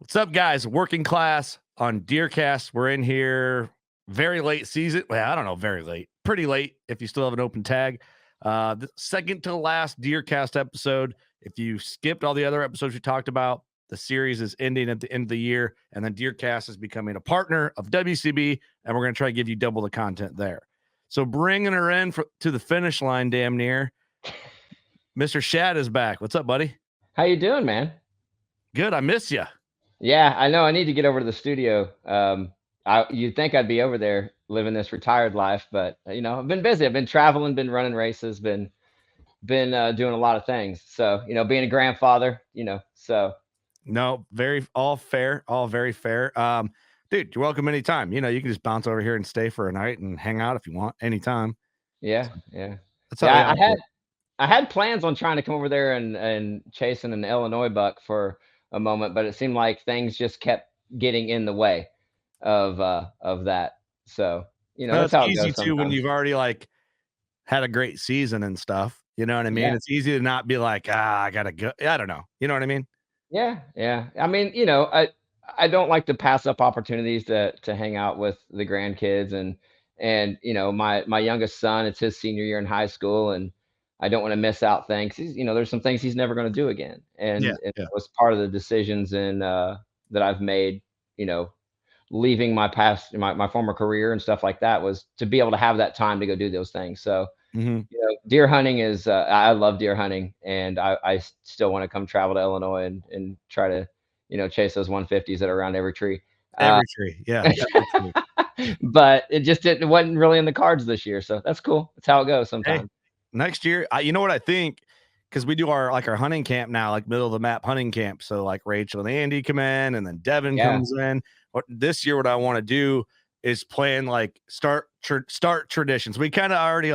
What's up, guys? Working class on DeerCast. We're in here very late season. Well, I don't know, very late. Pretty late if you still have an open tag. The second to last DeerCast episode. If you skipped all the other episodes we talked about, the series is ending at the end of the year, and then DeerCast is becoming a partner of WCB, and we're going to try to give you double the content there. So bringing her in to the finish line damn near, Mr. Shad is back. What's up, buddy? How you doing, man? Good. I miss you. Yeah, I know. I need to get over to the studio. You'd think I'd be over there living this retired life, but I've been busy. I've been traveling, been running races, been doing a lot of things. So being a grandfather, so. No, all fair, all very fair. Dude, you're welcome anytime. You can just bounce over here and stay for a night and hang out if you want anytime. Yeah, yeah. That's how I had plans on trying to come over there and chasing an Illinois buck for a moment, but it seemed like things just kept getting in the way of that. So that's how it easy goes too when sometimes. you've already had a great season and stuff. You know what I mean? Yeah. It's easy to not be like, I gotta go. I don't know. You know what I mean? Yeah, yeah. I mean, I don't like to pass up opportunities to hang out with the grandkids and my youngest son, it's his senior year in high school, and I don't want to miss out things. There's some things he's never going to do again, Yeah, and yeah. it was part of the decisions that I've made. Leaving my past, my former career and stuff like that was to be able to have that time to go do those things. So Mm-hmm. deer hunting is I love deer hunting, and I still want to come travel to Illinois and try to chase those 150s that are around every tree. Every tree. Yeah. Every tree. But it wasn't really in the cards this year, so that's cool. That's how it goes sometimes. Hey, next year, you know what I think? Because we do our hunting camp now, like middle of the map hunting camp. So like Rachel and Andy come in, and then Devin comes in. This year, what I want to do is plan start traditions. We kind of already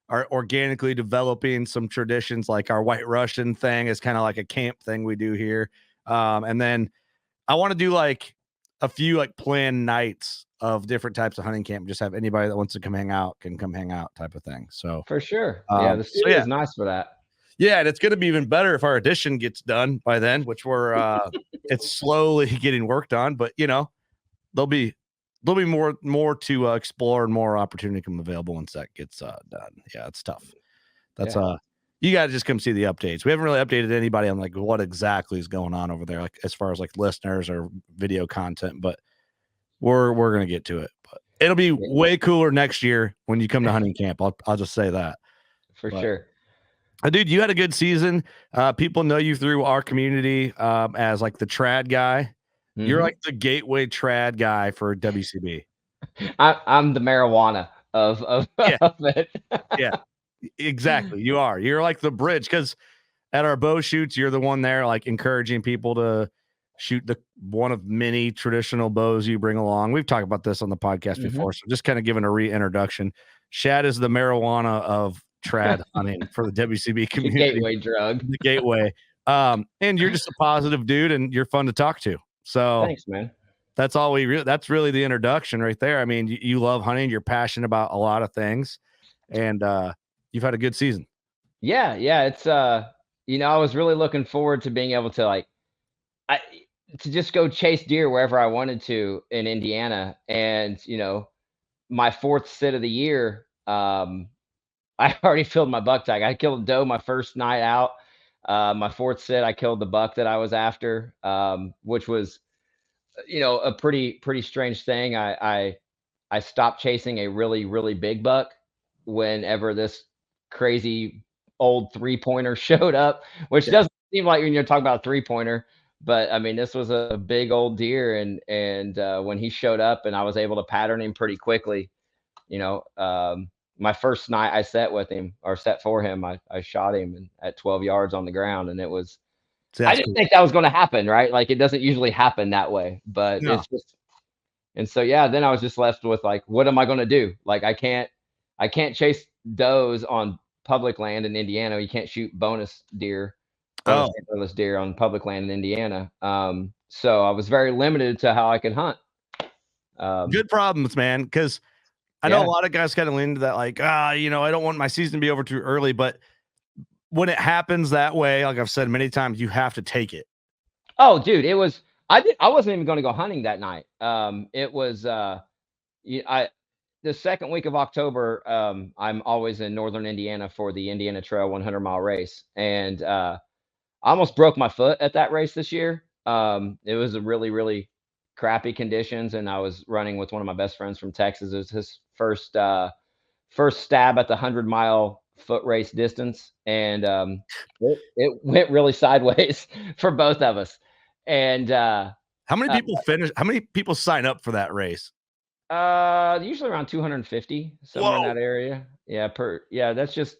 are organically developing some traditions, like our White Russian thing is kind of like a camp thing we do here. And then I want to do a few planned nights of different types of hunting camp. Just have anybody that wants to come hang out can come hang out type of thing. So for sure. Yeah, the studio is nice for that. Yeah, and it's going to be even better if our edition gets done by then, which we're it's slowly getting worked on. But there'll be more to explore and more opportunity come available once that gets done. Yeah, it's tough. That's you got to just come see the updates. We haven't really updated anybody on what exactly is going on over there, as far as listeners or video content. But we're gonna get to it. But it'll be way cooler next year when you come to hunting camp. I'll just say that for sure. Dude, you had a good season. People know you through our community as the trad guy. Mm-hmm. You're the gateway trad guy for WCB. I'm the marijuana of it. Yeah, exactly. You are. You're the bridge, because at our bow shoots, you're the one there encouraging people to shoot one of many traditional bows you bring along. We've talked about this on the podcast before, so just kind of giving a reintroduction. Shad is the marijuana of trad hunting for the WCB community. The gateway drug. The gateway. And you're just a positive dude, and you're fun to talk to. So thanks, man. That's all that's really the introduction right there. I mean, you love hunting, you're passionate about a lot of things, and you've had a good season. Yeah. It's I was really looking forward to being able to to just go chase deer wherever I wanted to in Indiana. And my fourth sit of the year, I already filled my buck tag. I killed a doe my first night out. My fourth sit, I killed the buck that I was after, which was, a pretty strange thing. I stopped chasing a really, really big buck whenever this crazy old 3-pointer showed up, which doesn't seem like when you're talking about a 3-pointer, but I mean, this was a big old deer. And when he showed up and I was able to pattern him pretty quickly, my first night I set for him, I shot him at 12 yards on the ground, and it was, I didn't think that was going to happen, right? It doesn't usually happen that way, but it's just, and so, then I was just left with what am I going to do? I can't chase does on public land in Indiana. You can't shoot bonus deer on public land in Indiana. So I was very limited to how I could hunt. Good problems, man. Because I know a lot of guys kind of lean into that, I don't want my season to be over too early. But when it happens that way, like I've said many times, you have to take it. Oh, dude, I wasn't even going to go hunting that night. It was the second week of October. I'm always in northern Indiana for the Indiana Trail 100-mile race, and I almost broke my foot at that race this year. It was a really, really crappy conditions, and I was running with one of my best friends from Texas. It was his first stab at the 100-mile foot race distance, and it went really sideways for both of us. And how many people finish? How many people sign up for that race? Usually around 250, somewhere in that area. Yeah, that's just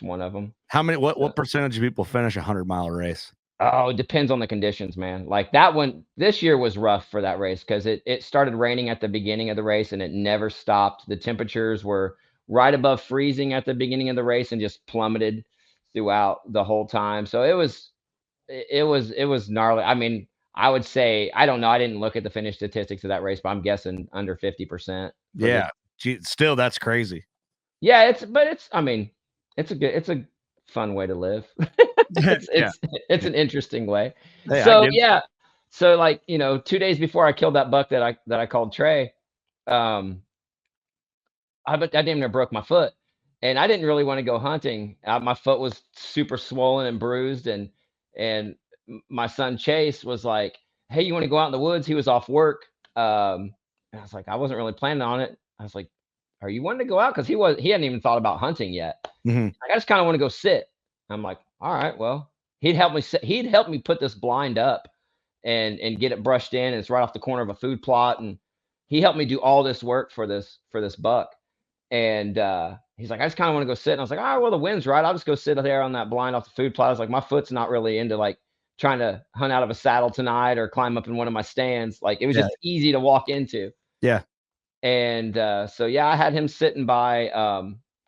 one of them. How many? What percentage of people finish a 100-mile race? Oh, it depends on the conditions, man. Like that one this year was rough for that race because it started raining at the beginning of the race and it never stopped. The temperatures were right above freezing at the beginning of the race and just plummeted throughout the whole time. So it was gnarly. I mean, I would say, I don't know. I didn't look at the finish statistics of that race, but I'm guessing under 50%. Yeah. Still, that's crazy. Yeah, I mean, it's a fun way to live. It's an interesting way. Hey, So yeah. So like, 2 days before I killed that buck that I called Trey, I damn near broke my foot, and I didn't really want to go hunting. My foot was super swollen and bruised, and my son Chase was like, "Hey, you want to go out in the woods?" He was off work, and I was like, I wasn't really planning on it. I was like, "Are you wanting to go out?" Because he hadn't even thought about hunting yet. Mhm. I just kind of want to go sit. I'm like, "All right, well." He'd help me sit. He'd help me put this blind up and get it brushed in. And it's right off the corner of a food plot, and he helped me do all this work for this buck. And he's like, I just kind of want to go sit. And I was like, all right, well, the wind's right. I'll just go sit there on that blind off the food plot. I was like, my foot's not really into like trying to hunt out of a saddle tonight or climb up in one of my stands. Like it was just easy to walk into. Yeah. And so yeah, I had him sitting by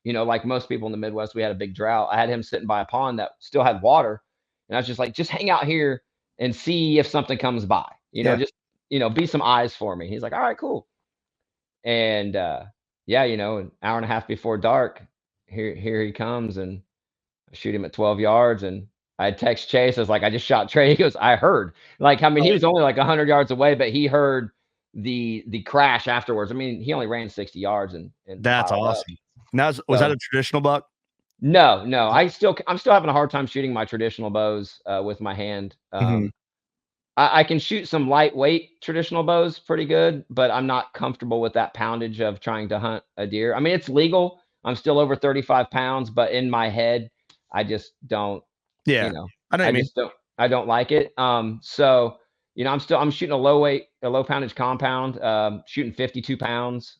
like most people in the Midwest, we had a big drought. I had him sitting by a pond that still had water. And I was just like, just hang out here and see if something comes by. Just be some eyes for me. He's like, all right, cool. And yeah, an hour and a half before dark, here he comes, and I shoot him at 12 yards, and I text Chase. I was like, I just shot Trey. He goes, I heard. Like, I mean, he was only like 100 yards away, but he heard the crash afterwards. I mean, he only ran 60 yards and that's awesome. Now, was that a traditional buck? No. I'm still having a hard time shooting my traditional bows with my hand. I can shoot some lightweight traditional bows pretty good, but I'm not comfortable with that poundage of trying to hunt a deer. I mean, it's legal. I'm still over 35 pounds, but in my head, I just don't. Yeah, I don't like it. So I'm shooting a low poundage compound, shooting 52 pounds.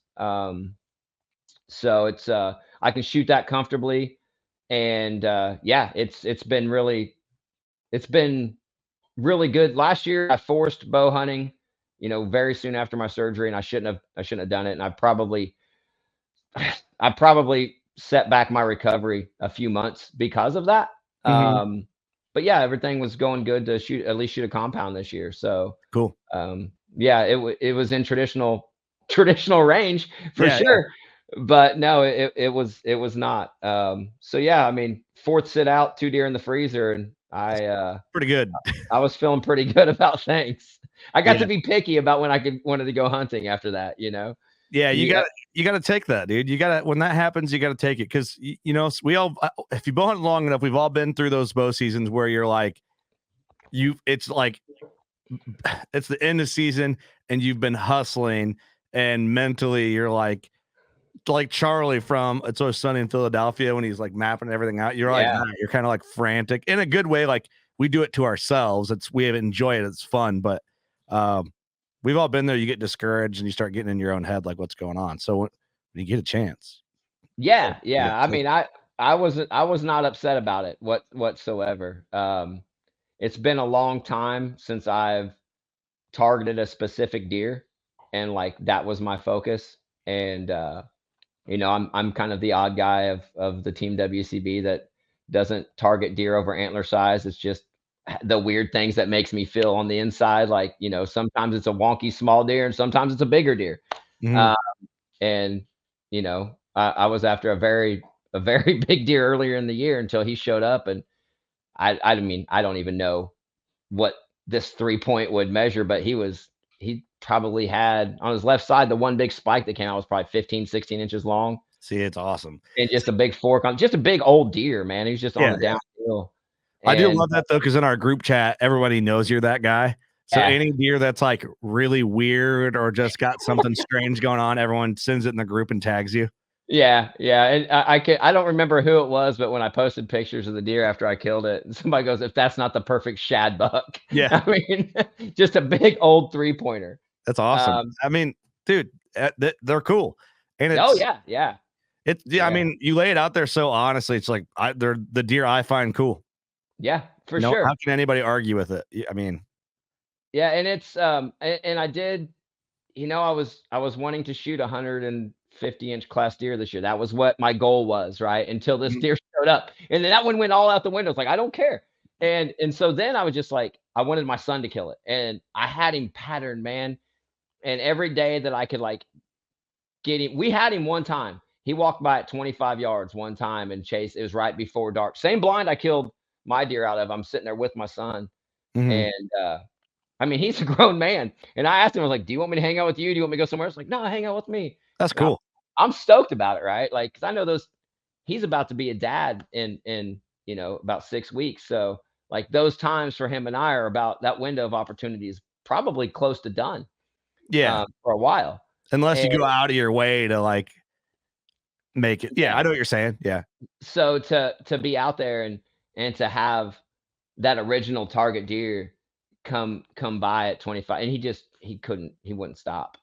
So it's I can shoot that comfortably, and yeah, it's been really good. Last year, I forced bow hunting, very soon after my surgery, and I shouldn't have done it. And I probably set back my recovery a few months because of that. But yeah, everything was going good to at least shoot a compound this year. So cool. Yeah, it was in traditional range for sure. Yeah. But no, it was not. So yeah, I mean, fourth sit out, 2 deer in the freezer, and pretty good. I was feeling pretty good about things. I got to be picky about when I wanted to go hunting after that, Yeah, you got to take that, dude. You got to, when that happens, you got to take it, because we all, if you bow hunt long enough, we've all been through those bow seasons where you're like, it's the end of season and you've been hustling, and mentally you're like Charlie from It's Always Sunny in Philadelphia when he's like mapping everything out. You're like, you're kind of like frantic in a good way. Like we do it to ourselves. We enjoy it. It's fun, but we've all been there. You get discouraged and you start getting in your own head, like what's going on. So when you get a chance. Yeah. I mean, I was not upset about it whatsoever. It's been a long time since I've targeted a specific deer, and like that was my focus. And I'm kind of the odd guy of the team WCB that doesn't target deer over antler size. It's just the weird things that makes me feel on the inside. Like, sometimes it's a wonky small deer and sometimes it's a bigger deer. And, I was after a very big deer earlier in the year until he showed up. And I mean, I don't even know what this 3-point would measure, but he probably had on his left side the one big spike that came out was probably 15, 16 inches long. See, it's awesome. And just a big fork on just a big old deer, man. He was just on Yeah, the yeah. downhill. I do And love that though, because in our group chat, everybody knows you're that guy. So yeah, any deer that's like really weird or just got something strange going on, everyone sends it in the group and tags you. yeah, yeah. And I don't remember who it was, but when I posted pictures of the deer after I killed it, somebody goes, if that's not the perfect shad buck. Yeah, I mean, just a big old 3-pointer. that's awesome. I mean, dude, they're cool, and Oh yeah, yeah. yeah. I Yeah. mean, you lay it out there so honestly. It's like they're the deer I find cool. Yeah, for No, how sure. can anybody argue with it? I mean, Yeah, and it's and I did, I was wanting to shoot 150-inch class deer this year. That was what my goal was, right? Until this mhm, deer showed up. And then that one went all out the window. It's like, I don't care. And so then I was just like, I wanted my son to kill it. And I had him patterned, man. And every day that I could like get him, we had him one time. He walked by at 25 yards one time and chased. It was right before dark. Same blind I killed my deer out of. I'm sitting there with my son. mhm. And I mean, he's a grown man. And I asked him, I was like, do you want me to hang out with you? Do you want me to go somewhere else? Like, no, hang out with me. That's And cool. I'm stoked about it, right? Like, cause I know he's about to be a dad in, about 6 weeks. So like those times for him and I are about that window of opportunity is probably close to done Yeah, for a while. unless you And go out of your way to like make it. Yeah, yeah, I know what you're saying. Yeah, so to be out there and to have that original target deer come by at 25 and he wouldn't stop.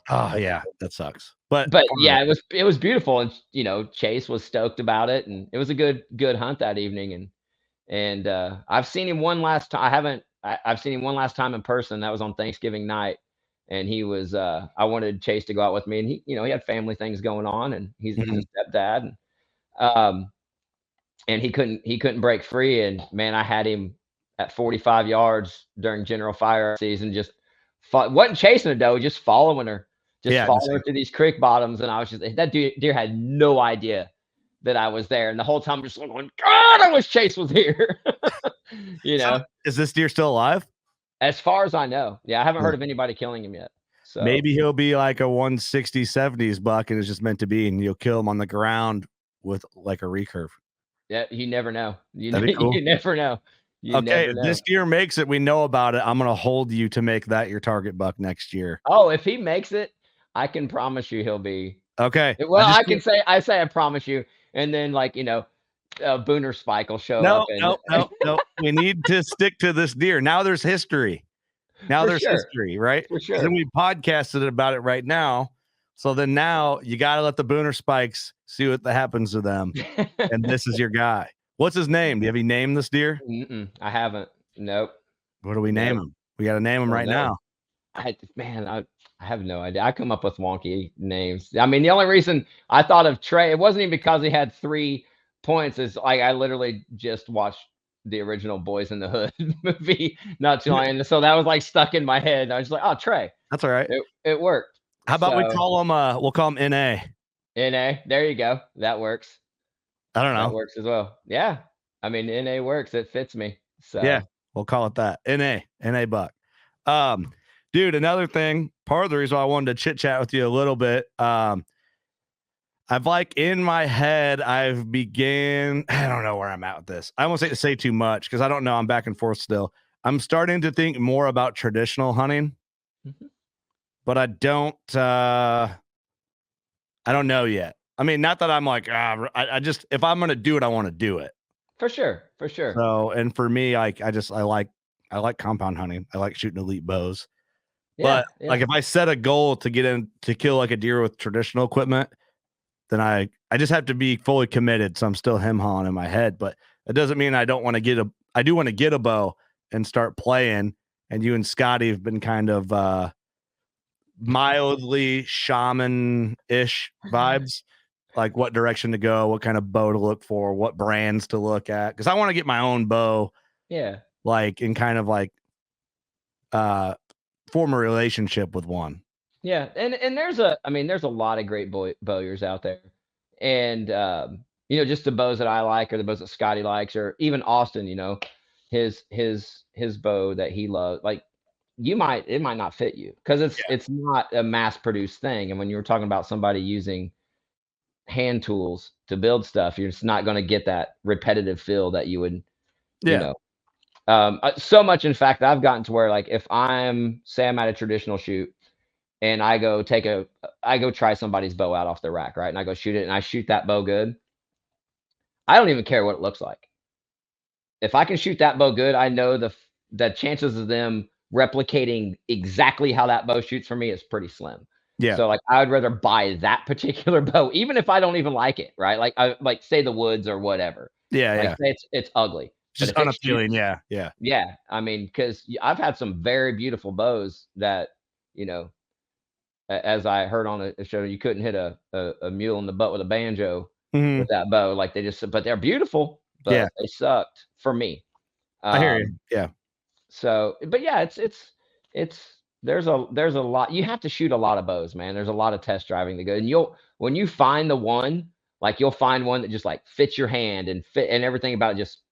oh yeah, that sucks. But But part of yeah, it. it was beautiful, and Chase was stoked about it, and it was a good hunt that evening, and I've seen him one last time. I've seen him one last time in person. That was on Thanksgiving night, and he was I wanted Chase to go out with me, and he had family things going on, and he's Mhm. a stepdad, um and he couldn't break free, and man, I had him at 45 yards during general fire season, just wasn't chasing her though, just Yeah, following her to these creek bottoms, and I was just that deer had no idea that I was there, and the whole time I'm just like going, God, I wish Chase was here. you so know, is this deer still alive? as far as I know, yeah, I haven't Yeah. heard of anybody killing him yet. So Maybe he'll be like a 160, 70s buck and it's just meant to be, and you'll kill him on the ground with like a recurve. yeah, you never know. That'd be cool. You never know. You Okay, never if know. this deer makes it, we know about it. I'm gonna hold you to make that your target buck next year. Oh, if he makes it, I can promise you he'll be. Okay. Well, I promise you, and then like Booner Spike will show up No, and no, no, no. We need to stick to this deer. Now there's history. Now for there's sure, history, right? for Because then sure. we podcasted about it right now. So then now you got to let the Booner Spikes see what happens to them. And this is your guy. What's his name? Do you have he named this deer? I haven't. Nope, What do we name nope. him? We got to name him Don't right know. now. I have no idea. I come up with wonky names. I mean, the only reason I thought of Trey, it wasn't even because he had 3 points. Is like I literally just watched the original Boys in the Hood movie not too long, and so that was like stuck in my head. I was like, oh, Trey. That's all right. It worked. How about we So call him we'll call him NA. NA, there you go. That works. I don't That know. works as well. Yeah. I mean, NA works. It fits me. Yeah, So we'll call it that. NA buck. Um, dude, another thing, part of the reason why I wanted to chit chat with you a little bit, I've like in my head, I don't know where I'm at with this. I won't say too much because I don't know. I'm back and forth still. I'm starting to think more about traditional hunting, mhm. but I don't know yet. I mean, not that I'm like, I just, if I'm going to do it, I want to do it. For sure. For sure. So, and for me, like, I like compound hunting. I like shooting elite bows. Yeah. But Yeah. like, if I set a goal to get in to kill like a deer with traditional equipment, then I just have to be fully committed. So I'm still hem hawing in my head, but it doesn't mean I don't want to I do want to get a bow and start playing. And you and Scotty have been kind of mildly shaman-ish vibes, like what direction to go, what kind of bow to look for, what brands to look at. Cause I want to get my own bow, Yeah. like, and kind of like form a relationship with one. Yeah. And there's a lot of great bowyers out there. And just the bows that I like or the bows that Scotty likes or even Austin, his bow that he loves. Like it might not fit you because Yeah. it's not a mass produced thing. And when you were talking about somebody using hand tools to build stuff, you're just not going to get that repetitive feel that you would, you Yeah. know. So much, in fact, I've gotten to where, like, if say I'm at a traditional shoot and I go try somebody's bow out off the rack, right? And I go shoot it and I shoot that bow good. I don't even care what it looks like. If I can shoot that bow good, I know the chances of them replicating exactly how that bow shoots for me is pretty slim. Yeah. So, like, I would rather buy that particular bow, even if I don't even like it, right? Like, like, say the woods or whatever. Yeah. Like, Yeah. say it's ugly, but Just if it unappealing. shoots, Yeah. Yeah. yeah, I mean, because I've had some very beautiful bows that, you know, as I heard on a show, you couldn't hit a mule in the butt with a banjo Mhm. with that bow. Like, but they're beautiful, Yeah. but they sucked for me. I hear you. Um, Yeah. so, but yeah, it's there's a lot. You have to shoot a lot of bows, man. There's a lot of test driving to go, and when you find the one, like, you'll find one that just, like, fits your hand and fit and everything about it just.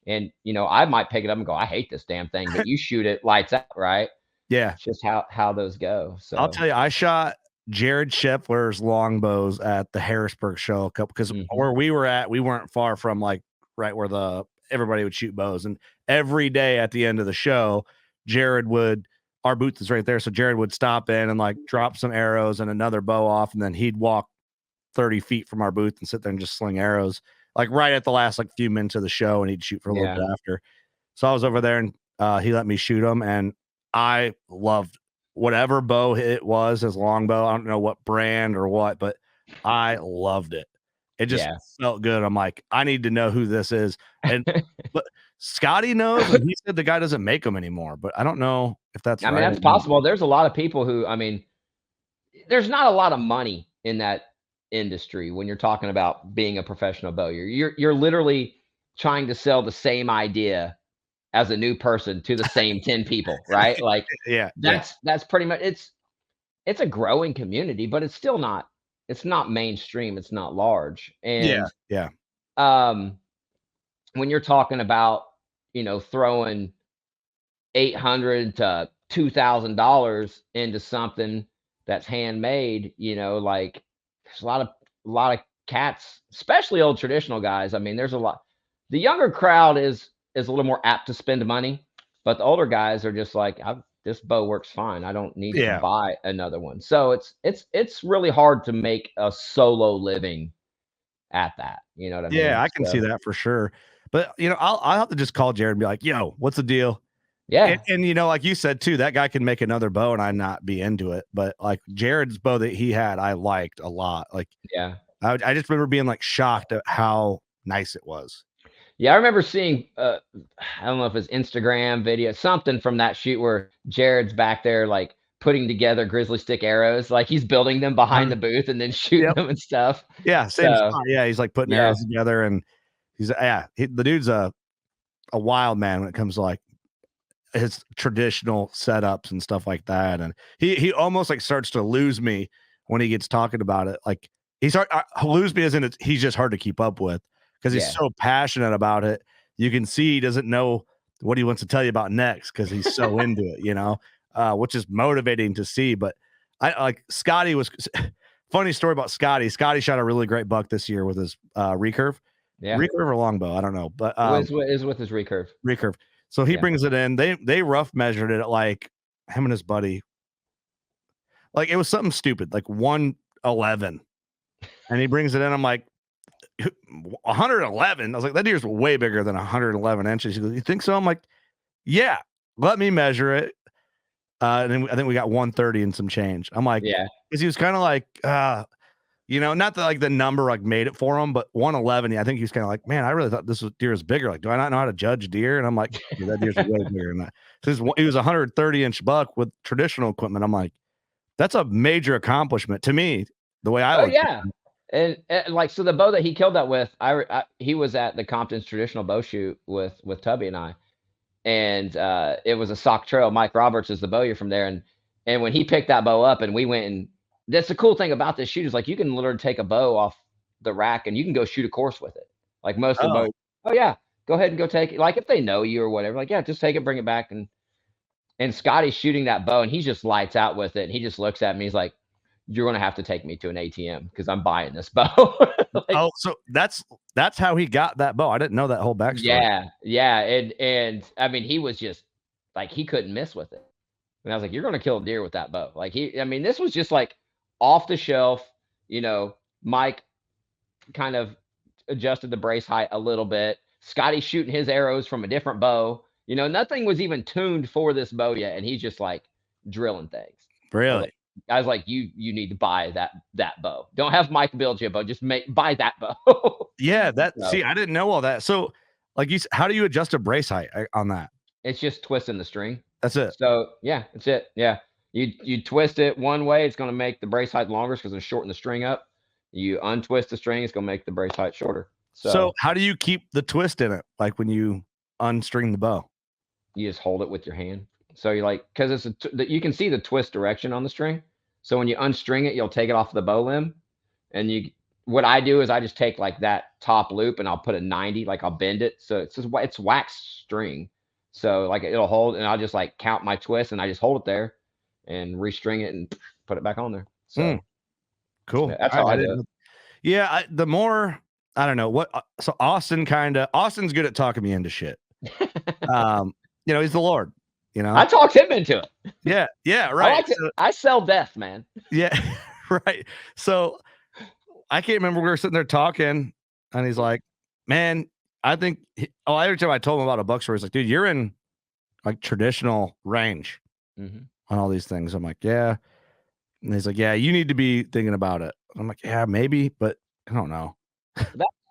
And, I might pick it up and go, I hate this damn thing, but you shoot it lights out, right? Yeah. It's just how those go. I'll So, tell you, I shot Jared Scheffler's longbows at the Harrisburg show a couple because mhm. where we were at, we weren't far from like right where everybody would shoot bows. And every day at the end of the show, Jared would our booth is right there. So Jared would stop in and like drop some arrows and another bow off, and then he'd walk 30 feet from our booth and sit there and just sling arrows like right at the last like few minutes of the show, and he'd shoot for a little Yeah. bit after. So I was over there and he let me shoot them, and I loved whatever bow it was, his longbow. I don't know what brand or what, but I loved it. It just Yeah. felt good. I'm like, I need to know who this is. And but Scotty knows, and he said the guy doesn't make them anymore, but I don't know if that's I mean, right or that's not. possible. There's a lot of people who, I mean, there's not a lot of money in that industry when you're talking about being a professional bowyer. You're literally trying to sell the same idea as a new person to the same 10 people, right? Like, Yeah, yeah, that's pretty much it's a growing community, but it's not mainstream, it's not large. yeah, And yeah, um when you're talking about, throwing 800 to $2,000 into something that's handmade, like, there's a lot of cats, especially old traditional guys. I mean, there's a lot. The younger crowd is a little more apt to spend money, but the older guys are just like, this bow works fine. I don't need to yeah. buy another one. So it's really hard to make a solo living at that. You know what I Yeah, mean? I can see So that for sure. But I'll have to just call Jared and be like, "Yo, what's the deal?" And, yeah, and like you said too, that guy can make another bow and I not be into it. But like Jared's bow that he had, I liked a lot. Like yeah. I just remember being like shocked at how nice it was. Yeah, I remember seeing, I don't know if it's Instagram video, something from that shoot where Jared's back there, like, putting together grizzly stick arrows, like, he's building them behind Uh-huh. the booth and then shooting Yep. them and stuff. Yeah. Same So, spot. Yeah. He's like putting yeah, arrows together, and the dude's a wild man when it comes to like his traditional setups and stuff like that. And he almost like starts to lose me when he gets talking about it. Like he's hard lose me as in he's just hard to keep up with because he's yeah, so passionate about it. You can see he doesn't know what he wants to tell you about next because he's so into it, which is motivating to see. But I like Scotty was funny story about Scotty. Scotty shot a really great buck this year with his yeah. recurve or longbow. I don't know, but Is with his recurve. recurve. So he Yeah. brings it in. They rough measured it at like him and his buddy. Like it was something stupid, like 111. And he brings it in. I'm like, 111. I was like, that deer's way bigger than 111 inches. He goes, you think so? I'm like, yeah, let me measure it. And then I think we got 130 and some change. I'm like, Yeah. because he was kind of like, not that like the number like made it for him, but 111. Yeah, I think he was kind of like, man, I really thought deer is bigger. Like, do I not know how to judge deer? And I'm like, dude, that deer's way bigger than that. So he was a 130-inch buck with traditional equipment. I'm like, that's a major accomplishment to me. The way I Oh, look at yeah. it. And, like, so the bow that he killed that with, he was at the Compton's traditional bow shoot with Tubby and I. And it was a sock trail. Mike Roberts is the bowyer from there, and when he picked that bow up, and we went, and that's the cool thing about this shoot is, like, you can literally take a bow off the rack and you can go shoot a course with it. Like most of the Oh, bow. Oh yeah, go ahead and go take it. Like if they know you or whatever, like, yeah, just take it, bring it back. And Scotty's shooting that bow and he just lights out with it. And he just looks at me. He's like, you're going to have to take me to an ATM because I'm buying this bow. Like, oh, so that's how he got that bow. I didn't know that whole backstory. Yeah. And I mean, he was just like, he couldn't miss with it. And I was like, you're going to kill a deer with that bow. Like I mean, this was just like off the shelf, Mike kind of adjusted the brace height a little bit. Scotty shooting his arrows from a different bow. Nothing was even tuned for this bow yet. And he's just like drilling things. Really? I was like, you need to buy that bow. Don't have Mike build you a bow. Just buy that bow. Yeah, see, I didn't know all that. So, like, how do you adjust a brace height on that? It's just twisting the string. That's it. So yeah, that's it. Yeah, you twist it one way, it's going to make the brace height longer because it's shorten the string up. You untwist the string, it's going to make the brace height shorter. So how do you keep the twist in it? Like when you unstring the bow, you just hold it with your hand. So you because you can see the twist direction on the string. So when you unstring it, you'll take it off the bow limb, and what I do is I just take like that top loop and I'll put a 90, like I'll bend it. So it's wax string. So like it'll hold, and I'll just like count my twists and I just hold it there and restring it and put it back on there. So cool. That's how I do it. Yeah. The more, I don't know what, so Austin's good at talking me into shit. He's the Lord, I talked him into it. Yeah. Right. I sell death, man. Yeah. Right. So I can't remember, we were sitting there talking and he's like, man, I think, every time I told him about a buck story, he's like, dude, you're in like traditional range on all these things. I'm like, yeah. And he's like, yeah, you need to be thinking about it. I'm like, yeah, maybe, but I don't know.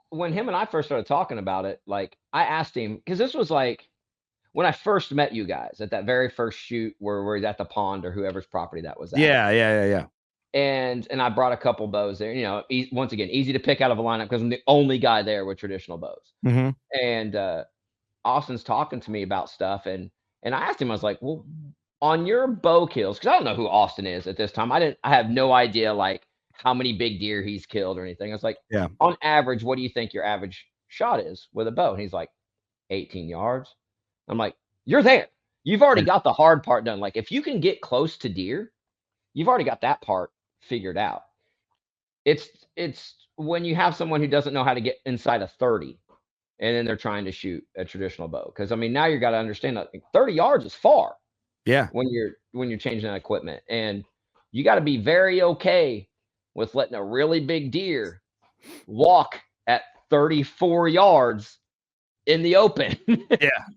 When him and I first started talking about it, like I asked him, because this was like when I first met you guys at that very first shoot where he's at the pond or whoever's property that was at. Yeah. And I brought a couple bows there, once again, easy to pick out of a lineup because I'm the only guy there with traditional bows. And Austin's talking to me about stuff. And I asked him, I was like, well, on your bow kills, because I don't know who Austin is at this time. I have no idea like how many big deer he's killed or anything. I was like, yeah, on average, what do you think your average shot is with a bow? And he's like, 18 yards. I'm like, you're there. You've already got the hard part done. Like if you can get close to deer, you've already got that part figured out. It's when you have someone who doesn't know how to get inside of 30 and then they're trying to shoot a traditional bow. Because I mean, now you got to understand that 30 yards is far. Yeah. When you're changing that equipment, and you got to be very okay with letting a really big deer walk at 34 yards in the open. And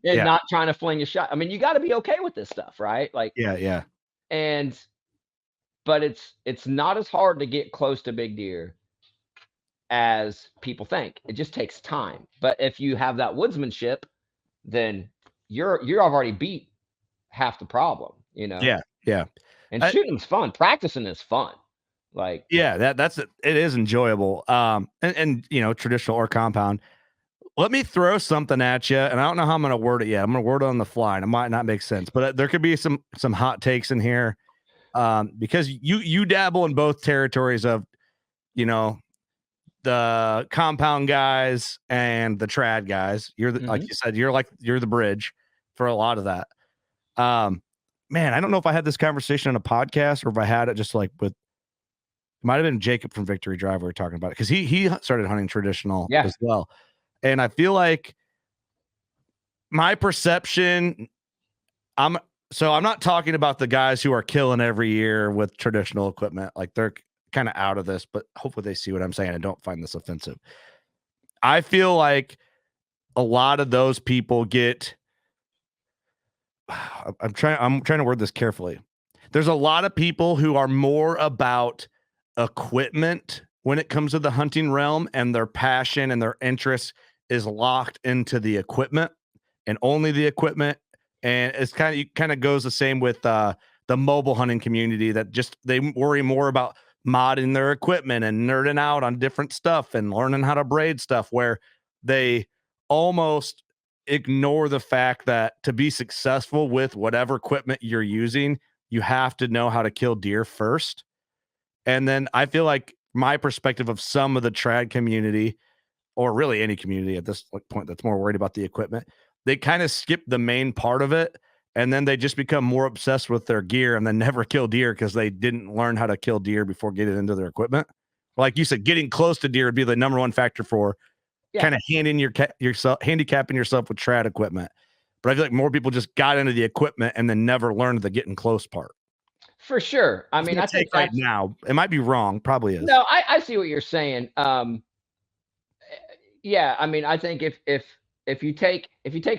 not trying to fling a shot. I mean, you got to be okay with this stuff, right? Like, yeah. But it's not as hard to get close to big deer as people think. It just takes time. But if you have that woodsmanship, then you're already beat half the problem, Yeah. And shooting's fun. Practicing is fun. Like, yeah, it is enjoyable. And traditional or compound. Let me throw something at you, and I don't know how I'm going to word it yet. I'm going to word it on the fly, and it might not make sense, but there could be some hot takes in here, because you dabble in both territories of, the compound guys and the trad guys. You're like you said, you're the bridge for a lot of that. Man, I don't know if I had this conversation on a podcast or if I had it just like it might have been Jacob from Victory Drive. We were talking about it because he started hunting traditional as well. And I feel like my perception, I'm not talking about the guys who are killing every year with traditional equipment. Like they're kind of out of this, but hopefully they see what I'm saying and don't find this offensive. I feel like a lot of those people I'm trying to word this carefully. There's a lot of people who are more about equipment when it comes to the hunting realm, and their passion and their interest is locked into the equipment and only the equipment. And it's kind of goes the same with the mobile hunting community, that just they worry more about modding their equipment and nerding out on different stuff and learning how to braid stuff, where they almost ignore the fact that to be successful with whatever equipment you're using, you have to know how to kill deer first. And then I feel like my perspective of some of the trad community or really any community at this point that's more worried about the equipment, they kind of skip the main part of it. And then they just become more obsessed with their gear and then never kill deer because they didn't learn how to kill deer before getting into their equipment. Like you said, getting close to deer would be the number one factor for kind of handicapping yourself with trad equipment. But I feel like more people just got into the equipment and then never learned the getting close part. For sure. I mean, I think right now, it might be wrong, probably is. No, I see what you're saying. Yeah, I mean, I think if you take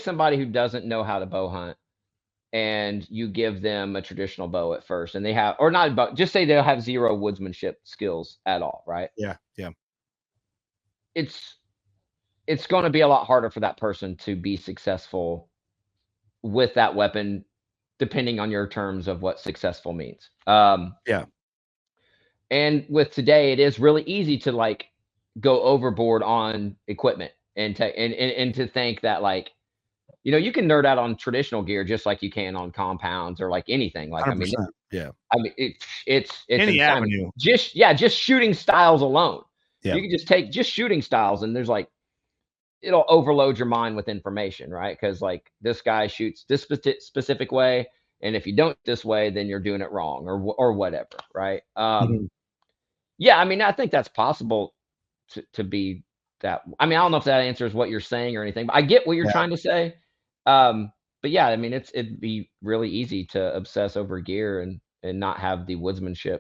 somebody who doesn't know how to bow hunt and you give them a traditional bow at first and they have, or not bow, just say they'll have zero woodsmanship skills at all, right? Yeah. It's going to be a lot harder for that person to be successful with that weapon, depending on your terms of what successful means. And with today, it is really easy to like go overboard on equipment and to think that like, you can nerd out on traditional gear just like you can on compounds or like anything. Like, 100%. I mean, it's any avenue. Just shooting styles alone. Yeah. You can just take just shooting styles and there's like, it'll overload your mind with information, right? Because like this guy shoots this specific way. And if you don't this way, then you're doing it wrong or whatever. Right. Yeah. I mean, I think that's possible to be that. I mean, I don't know if that answers what you're saying or anything, but I get what you're trying to say. But yeah, I mean, it'd be really easy to obsess over gear and not have the woodsmanship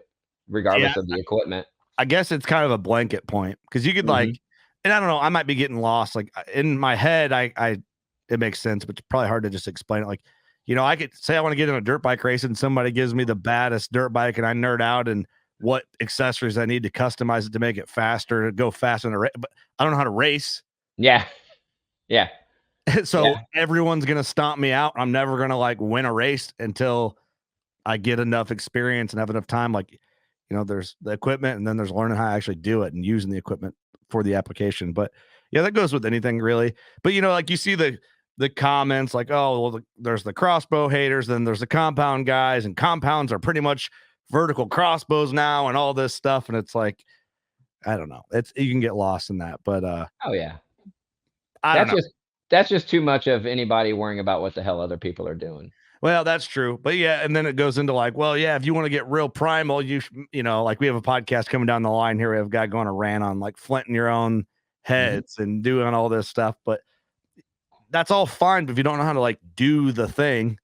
regardless of the equipment. I guess it's kind of a blanket point because you could like, and I don't know, I might be getting lost. Like in my head, it makes sense, but it's probably hard to just explain it. Like, I could say I want to get in a dirt bike race and somebody gives me the baddest dirt bike and I nerd out and what accessories I need to customize it to make it faster, to go faster in a race, but I don't know how to race. Yeah. So everyone's going to stomp me out. I'm never going to like win a race until I get enough experience and have enough time. Like, there's the equipment and then there's learning how to actually do it and using the equipment for the application. But yeah, that goes with anything really. But like you see the comments like, oh, well, there's the crossbow haters, then there's the compound guys, and compounds are pretty much vertical crossbows now and all this stuff. And it's like, I don't know. You can get lost in that. But oh yeah. I don't know. That's just too much of anybody worrying about what the hell other people are doing. Well, that's true. But yeah, and then it goes into like, well, yeah, if you want to get real primal, like we have a podcast coming down the line here. We have a guy going to rant on like flinting your own heads and doing all this stuff. But that's all fine. But if you don't know how to like do the thing,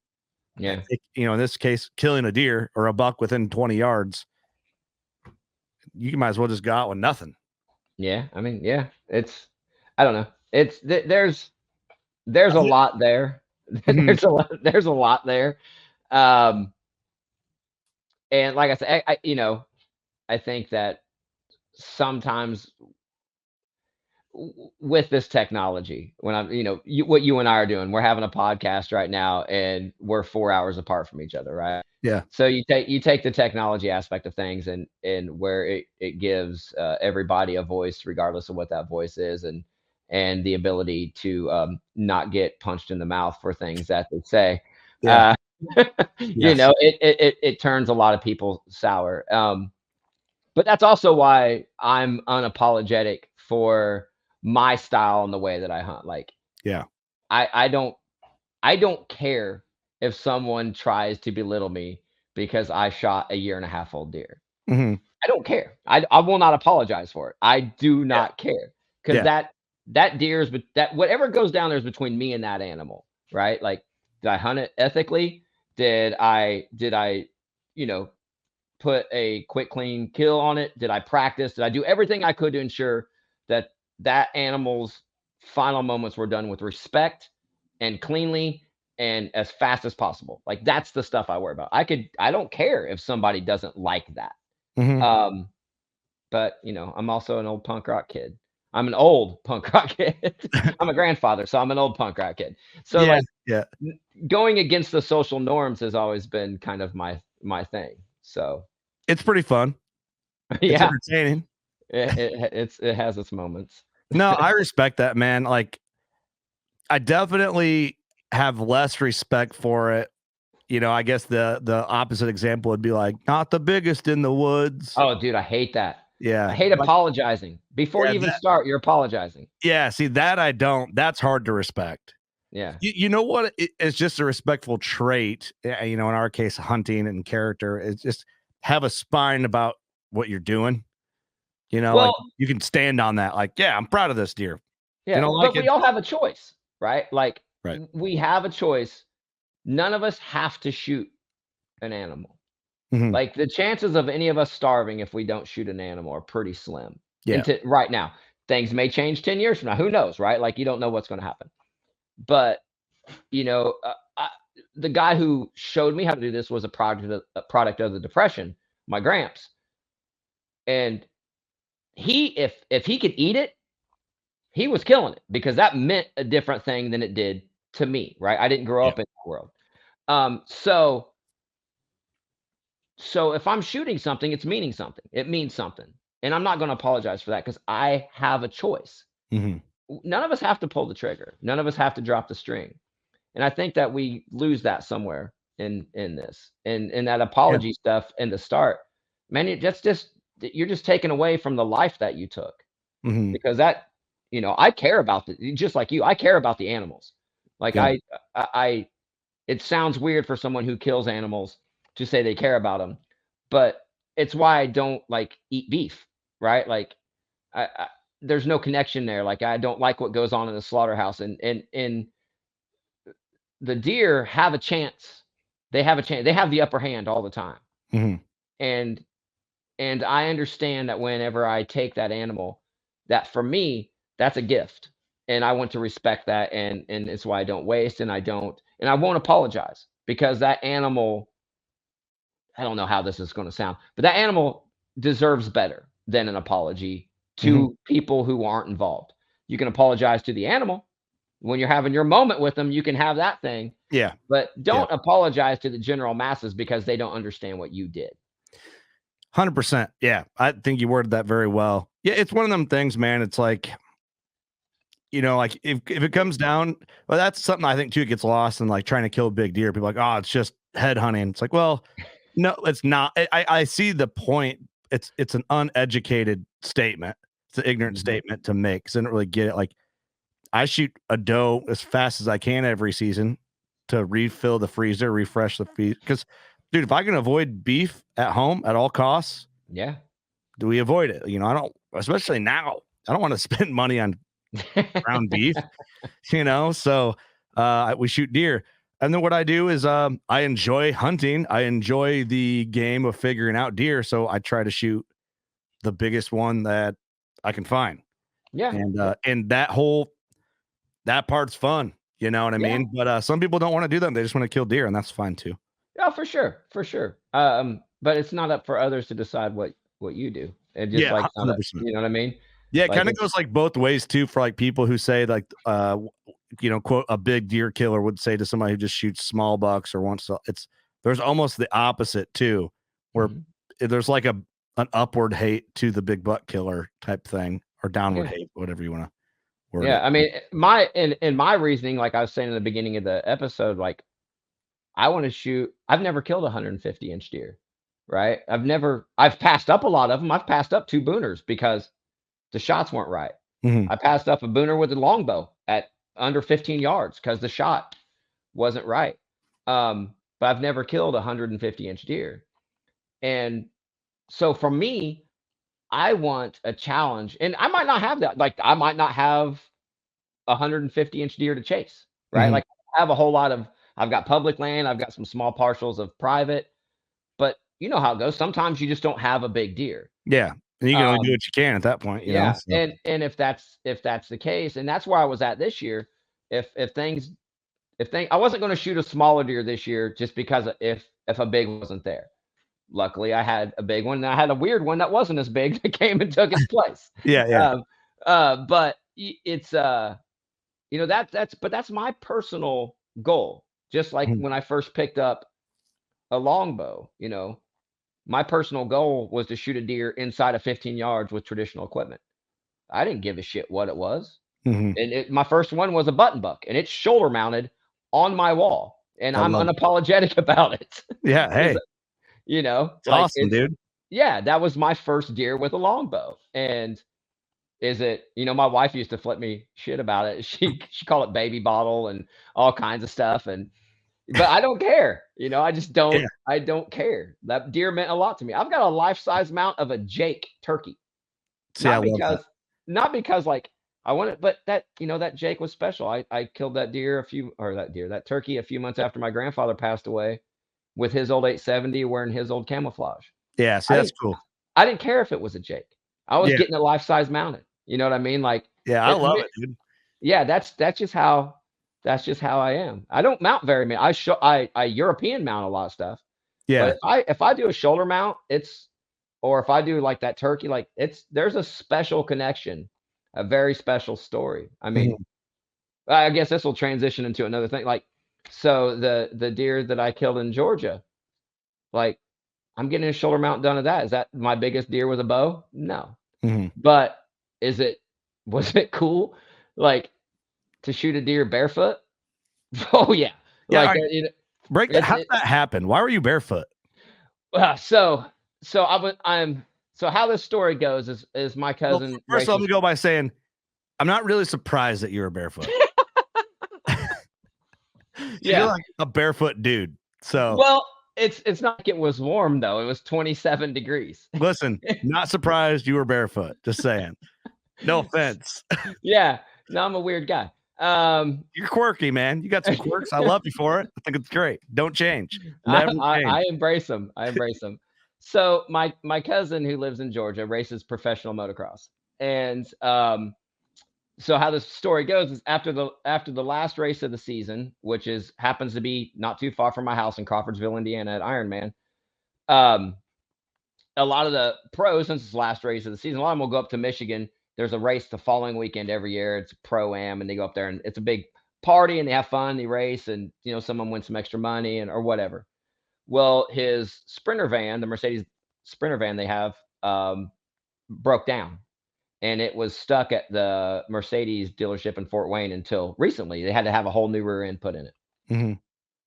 in this case, killing a deer or a buck within 20 yards, you might as well just go out with nothing. Yeah. I mean, yeah, I don't know. There's a lot there. There's a lot there. And like I said, I think that sometimes with this technology, when I'm, what you and I are doing, we're having a podcast right now and we're 4 hours apart from each other. Right. Yeah. So you take the technology aspect of things and where it gives everybody a voice, regardless of what that voice is. And the ability to not get punched in the mouth for things that they say. Yeah. It turns a lot of people sour. But that's also why I'm unapologetic for my style and the way that I hunt. Like, yeah, I don't care if someone tries to belittle me because I shot a 1.5-year-old deer. I don't care. I will not apologize for it. I do not care because that deer that whatever goes down there is between me and that animal, right? Like, did I hunt it ethically? Did I put a quick, clean kill on it? Did I practice? Did I do everything I could to ensure that animal's final moments were done with respect and cleanly and as fast as possible? Like, that's the stuff I worry about. I don't care if somebody doesn't like that. But I'm also an old punk rock kid. I'm an old punk rock kid. I'm a grandfather, so I'm an old punk rock kid. So going against the social norms has always been kind of my thing. So it's pretty fun. It's entertaining. It has its moments. No, I respect that, man. Like, I definitely have less respect for it. I guess the opposite example would be like, not the biggest in the woods. Oh, dude, I hate that. Yeah. I hate apologizing. Before you even start, you're apologizing. Yeah, see, that I don't. That's hard to respect. Yeah. You know what? It's just a respectful trait. You know, in our case, hunting and character is just have a spine about what you're doing. You know, like Well, you can stand on that. Like, yeah, I'm proud of this deer. You yeah, know, like but it. we all have a choice, right? Like Right. we have a choice. None of us have to shoot an animal. Mhm. Like the chances of any of us starving if we don't shoot an animal are pretty slim. Yeah. Right now, things may change 10 years from now. Who knows, right? Like you don't know what's going to happen. But you know, the guy who showed me how to do this was a product of the Depression, my gramps, and if he could eat it, he was killing it because that meant a different thing than it did to me, right? I didn't grow Yeah. up in that world. So if I'm shooting something, it's meaning something. It means something. And I'm not going to apologize for that because I have a choice. Mhm. None of us have to pull the trigger. None of us have to drop the string. And I think that we lose that somewhere in this. And that Yeah. apology stuff in the start. Man, that's just you're just taking away from the life that you took. Mhm. Because that, I care about just like you, I care about the animals. Like Yeah. I it sounds weird for someone who kills animals to say they care about them, but it's why I don't like eat beef, right? Like I there's no connection there. Like I don't like what goes on in the slaughterhouse, and the deer have a chance. They have a chance. They have the upper hand all the time, Mhm. and I understand that whenever I take that animal, that for me, that's a gift. And I want to respect that. And it's why I don't waste and I won't apologize because that animal, I don't know how this is going to sound, but that animal deserves better than an apology Mhm. to people who aren't involved. You can apologize to the animal when you're having your moment with them, you can have that thing, Yeah. but Yeah. don't apologize to the general masses because they don't understand what you did. 100%. Yeah. I think you worded that very well. Yeah, it's one of them things, man. It's like, like if it comes down, well, that's something I think too gets lost in like trying to kill a big deer. People are like, oh, it's just head hunting. It's like, well, no, it's not. I see the point. It's an uneducated statement. It's an ignorant Mhm. statement to make because I don't really get it. Like I shoot a doe as fast as I can every season to refill the freezer, refresh the feed. Because, dude, if I can avoid beef at home at all costs, Yeah. do we avoid it? I don't, especially now. I don't want to spend money on ground beef, So we shoot deer. And then what I do is I enjoy hunting. I enjoy the game of figuring out deer. So I try to shoot the biggest one that I can find. Yeah. And that part's fun. You know what I Yeah. mean? But some people don't want to do that. They just want to kill deer, and that's fine too. Yeah, for sure, for sure. But it's not up for others to decide what you do. It just Yeah, like it's not up, 100%. you know what I mean? Yeah, it Like kind of goes like both ways too for like people who say like quote a big deer killer would say to somebody who just shoots small bucks or wants to there's almost the opposite too, where Mhm. there's like an upward hate to the big buck killer type thing or downward Yeah. hate, whatever you want to word Yeah. it. I mean, my in my reasoning, like I was saying in the beginning of the episode, like I want to shoot. I've never killed a 150-inch deer, right? I've passed up a lot of them. I've passed up 2 booners because the shots weren't right. Mhm. I passed up a booner with a longbow at under 15 yards because the shot wasn't right. But I've never killed a 150-inch deer. And so for me, I want a challenge. And I might not have that. Like I might not have a 150-inch deer to chase, right? Mhm. Like I have a whole lot of I've got public land, I've got some small parcels of private, but you know how it goes. Sometimes you just don't have a big deer. Yeah, and you can only do Um, what you can at that point, yeah, So. and if that's the case, and that's where I was at this year. If I wasn't going to shoot a smaller deer this year just because if a big wasn't there. Luckily, I had a big one, and I had a weird one that wasn't as big that came and took its place. Yeah, yeah. Um, but it's that's my personal goal. Just like Mhm. when I first picked up a longbow, my personal goal was to shoot a deer inside of 15 yards with traditional equipment. I didn't give a shit what it was. Mhm. And my first one was a button buck, and it's shoulder mounted on my wall, and I I'm love it. unapologetic about it. Yeah, 'Cause, hey, it's like awesome, dude. yeah, that was my first deer with a longbow. And my wife used to flip me shit about it. She called it baby bottle and all kinds of stuff. But I don't care. I just don't. Yeah. I don't care. That deer meant a lot to me. I've got a life-size mount of a Jake turkey. See, I Not love that. because, not because like I wanted, but that Jake was special. I killed that turkey a few months after my grandfather passed away with his old 870 wearing his old camouflage. Yeah, see, I that's didn't cool. I didn't care if it was a Jake. I was Yeah. getting a life-size mounted. You know what I mean? Like Yeah, I love it, dude. yeah, that's just how I am. I don't mount very many. I European mount a lot of stuff. But Yeah. if I do a shoulder mount, or if I do like that turkey, like there's a special connection, a very special story. I mean, Mhm. I guess this will transition into another thing. Like, so the deer that I killed in Georgia, like I'm getting a shoulder mount done of that. Is that my biggest deer with a bow? No. Mhm. But is it was it cool? Like to shoot a deer barefoot? Oh yeah. Yeah, Like alright, break that. it, How did that happen? Why were you barefoot? so I'm so how this story goes is my Well, cousin first let races. me go by saying, I'm not really surprised that you were barefoot. You're Yeah. like a barefoot dude. So, Well, it's not like it was warm though. It was 27 degrees. listen, not surprised you were barefoot. Just saying. No offense. Yeah. No, I'm a weird guy. You're quirky, man. You got some quirks. I love you for it. I think it's great. Don't change. I, Never I, change. I embrace them. I embrace them. So my cousin who lives in Georgia races professional motocross, and so how the story goes is after the last race of the season, which happens to be not too far from my house in Crawfordsville, Indiana, at Ironman. Um, a lot of the pros, since it's the last race of the season, a lot of them will go up to Michigan. There's a race the following weekend every year. It's pro am, and they go up there, and it's a big party, and they have fun. They race, and someone wins some extra money and or whatever. Well, his Sprinter van, the Mercedes Sprinter van they have, broke down, and it was stuck at the Mercedes dealership in Fort Wayne until recently. They had to have a whole new rear end put in it.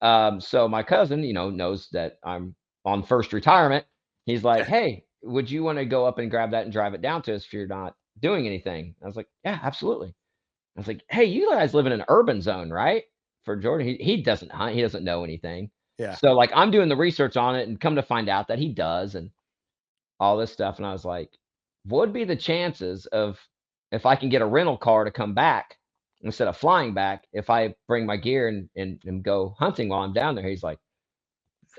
Mhm. So my cousin, knows that I'm on first retirement. He's like, Yeah. "Hey, would you want to go up and grab that and drive it down to us if you're not doing anything?" I was like, "Yeah, absolutely." I was like, "Hey, you guys live in an urban zone, right?" For Jordan, he doesn't hunt. He doesn't know anything. Yeah. So like I'm doing the research on it and come to find out that he does and all this stuff. And I was like, what would be the chances of if I can get a rental car to come back instead of flying back if I bring my gear and go hunting while I'm down there? He's like,